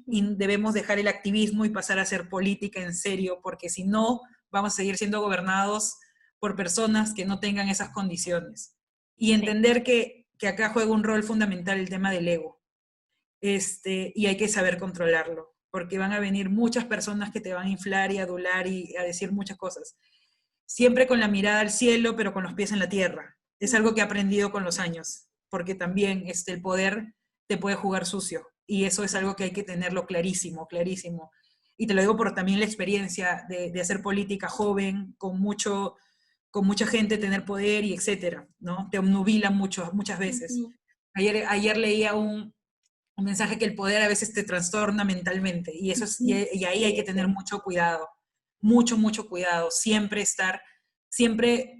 Y debemos dejar el activismo y pasar a hacer política en serio, porque si no, vamos a seguir siendo gobernados por personas que no tengan esas condiciones. Y entender que acá juega un rol fundamental el tema del ego. Y hay que saber controlarlo, porque van a venir muchas personas que te van a inflar y adular y a decir muchas cosas. Siempre con la mirada al cielo, pero con los pies en la tierra. Es algo que he aprendido con los años, porque también el poder te puede jugar sucio, y eso es algo que hay que tenerlo clarísimo, clarísimo. Y te lo digo por también la experiencia de hacer política joven, con mucha gente, tener poder y etcétera, ¿no? Te obnubila muchas veces. Ayer leía un mensaje que el poder a veces te trastorna mentalmente, y ahí hay que tener mucho cuidado, mucho cuidado, siempre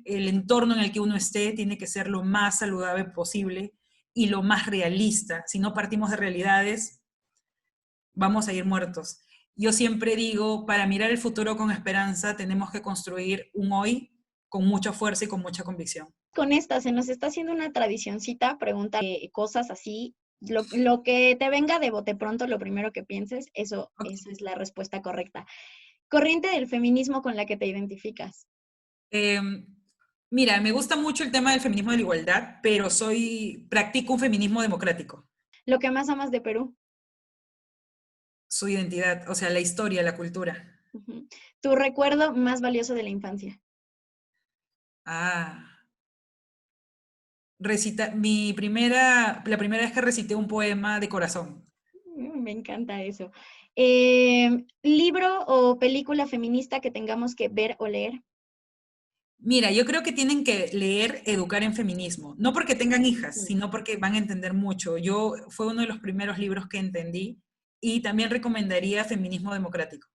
el entorno en el que uno esté tiene que ser lo más saludable posible y lo más realista. Si no partimos de realidades, vamos a ir muertos. Yo siempre digo, para mirar el futuro con esperanza, tenemos que construir un hoy con mucha fuerza y con mucha convicción. Con esta, se nos está haciendo una tradicioncita, preguntar cosas así, lo que te venga de bote pronto, lo primero que pienses, esa es la respuesta correcta. Corriente del feminismo con la que te identificas. Mira, me gusta mucho el tema del feminismo de la igualdad, pero practico un feminismo democrático. Lo que más amas de Perú. Su identidad, o sea, la historia, la cultura. Tu recuerdo más valioso de la infancia. La primera vez que recité un poema de corazón. Me encanta eso. ¿Libro o película feminista que tengamos que ver o leer? Mira, yo creo que tienen que leer Educar en Feminismo, no porque tengan hijas, sino porque van a entender mucho. Fue uno de los primeros libros que entendí, y también recomendaría Feminismo Democrático.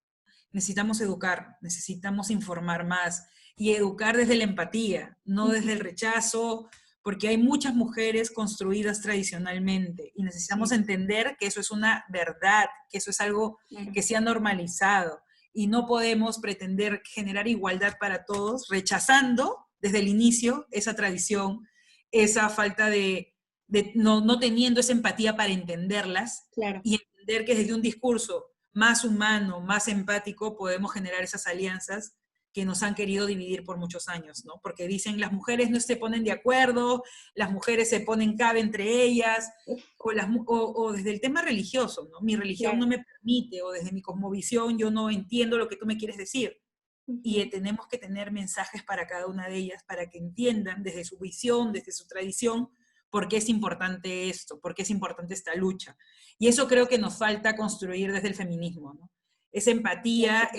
Necesitamos educar, necesitamos informar más y educar desde la empatía, no desde el rechazo, porque hay muchas mujeres construidas tradicionalmente y necesitamos entender que eso es una verdad, que eso es algo que se ha normalizado. Y no podemos pretender generar igualdad para todos rechazando desde el inicio esa tradición, esa falta no teniendo esa empatía para entenderlas, y entender que desde un discurso más humano, más empático, podemos generar esas alianzas que nos han querido dividir por muchos años, ¿no? Porque dicen, las mujeres no se ponen de acuerdo, las mujeres se ponen cabe entre ellas, o desde el tema religioso, ¿no? Mi religión no me permite, o desde mi cosmovisión yo no entiendo lo que tú me quieres decir. Y tenemos que tener mensajes para cada una de ellas, para que entiendan desde su visión, desde su tradición, por qué es importante esto, por qué es importante esta lucha. Y eso creo que nos falta construir desde el feminismo, ¿no? Esa empatía,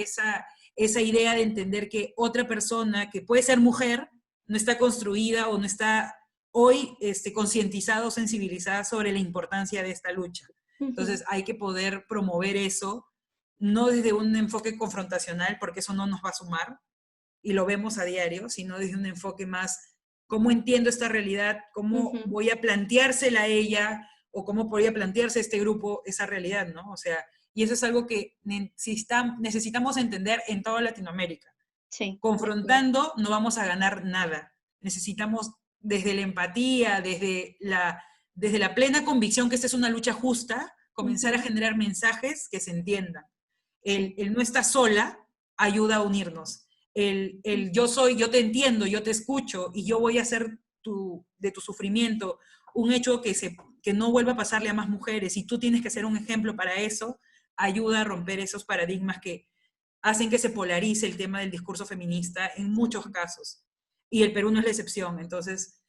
esa idea de entender que otra persona que puede ser mujer no está construida o no está hoy concientizada o sensibilizada sobre la importancia de esta lucha. Entonces hay que poder promover eso, no desde un enfoque confrontacional, porque eso no nos va a sumar, y lo vemos a diario, sino desde un enfoque más, ¿cómo entiendo esta realidad? ¿Cómo voy a planteársela a ella? ¿O cómo podría plantearse este grupo esa realidad, ¿no? O sea, y eso es algo que necesitamos entender en toda Latinoamérica. Sí. Confrontando no vamos a ganar nada. Necesitamos desde la empatía, desde la plena convicción que esta es una lucha justa, comenzar a generar mensajes que se entiendan. El no está sola ayuda a unirnos. Yo te entiendo, yo te escucho y yo voy a hacer de tu sufrimiento un hecho que no vuelva a pasarle a más mujeres y tú tienes que ser un ejemplo para eso, ayuda a romper esos paradigmas que hacen que se polarice el tema del discurso feminista en muchos casos. Y el Perú no es la excepción. Entonces,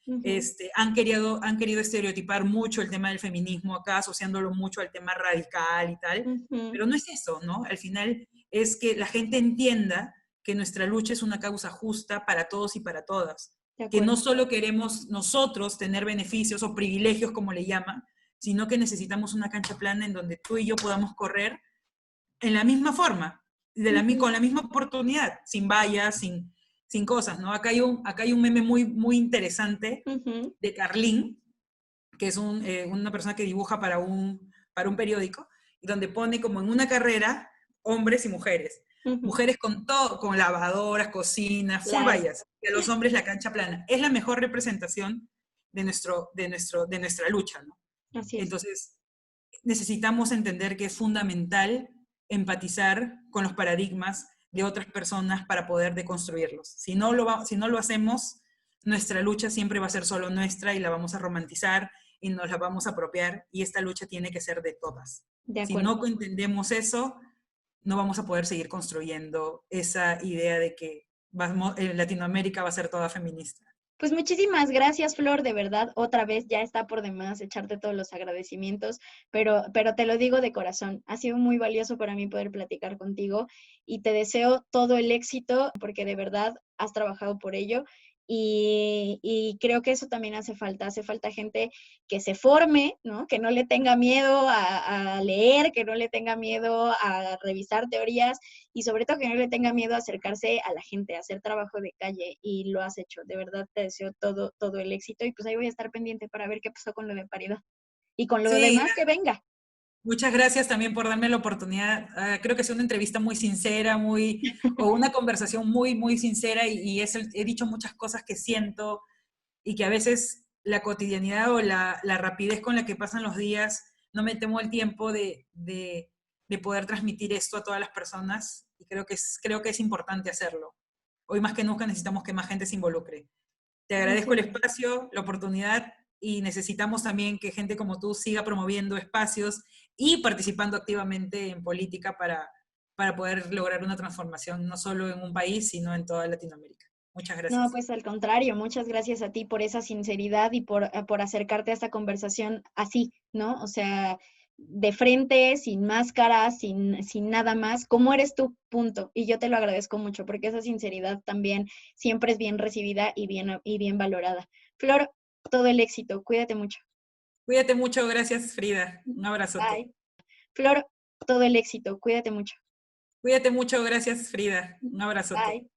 han querido estereotipar mucho el tema del feminismo acá, asociándolo mucho al tema radical y tal, pero no es eso, ¿no? Al final es que la gente entienda que nuestra lucha es una causa justa para todos y para todas. Que no solo queremos nosotros tener beneficios o privilegios, como le llaman, sino que necesitamos una cancha plana en donde tú y yo podamos correr en la misma forma, con la misma oportunidad, sin vallas, sin cosas, ¿no? Acá hay un meme muy, muy interesante de Carlín, que es una persona que dibuja para un periódico, y donde pone como en una carrera hombres y mujeres. Mujeres con todo, con lavadoras, cocinas, full vallas, y a los hombres la cancha plana. Es la mejor representación de nuestra lucha, ¿no? Así es. Entonces, necesitamos entender que es fundamental empatizar con los paradigmas de otras personas para poder deconstruirlos. Si no lo hacemos, nuestra lucha siempre va a ser solo nuestra y la vamos a romantizar y nos la vamos a apropiar, y esta lucha tiene que ser de todas. Si no entendemos eso, no vamos a poder seguir construyendo esa idea de que Latinoamérica va a ser toda feminista. Pues muchísimas gracias, Flor, de verdad, otra vez ya está por demás echarte todos los agradecimientos, pero te lo digo de corazón, ha sido muy valioso para mí poder platicar contigo y te deseo todo el éxito porque de verdad has trabajado por ello. Y creo que eso también hace falta gente que se forme, ¿no? Que no le tenga miedo a leer, que no le tenga miedo a revisar teorías y sobre todo que no le tenga miedo a acercarse a la gente, a hacer trabajo de calle, y lo has hecho. De verdad te deseo todo el éxito y pues ahí voy a estar pendiente para ver qué pasó con lo de paridad y con lo demás que venga. Muchas gracias también por darme la oportunidad. Creo que es una entrevista muy sincera, o una conversación muy, muy sincera, y he dicho muchas cosas que siento y que a veces la cotidianidad o la rapidez con la que pasan los días no me tomo el tiempo de poder transmitir esto a todas las personas, y creo que es importante hacerlo. Hoy más que nunca necesitamos que más gente se involucre. Te agradezco el espacio, la oportunidad, y necesitamos también que gente como tú siga promoviendo espacios y participando activamente en política para poder lograr una transformación, no solo en un país, sino en toda Latinoamérica. Muchas gracias. No, pues al contrario, muchas gracias a ti por esa sinceridad y por acercarte a esta conversación así, ¿no? O sea, de frente, sin máscara, sin nada más, como eres tú, punto. Y yo te lo agradezco mucho porque esa sinceridad también siempre es bien recibida y bien valorada. Flor, todo el éxito, cuídate mucho. Cuídate mucho, gracias Frida. Un abrazote. Bye. Flor, todo el éxito, cuídate mucho. Cuídate mucho, gracias Frida. Un abrazote. Bye.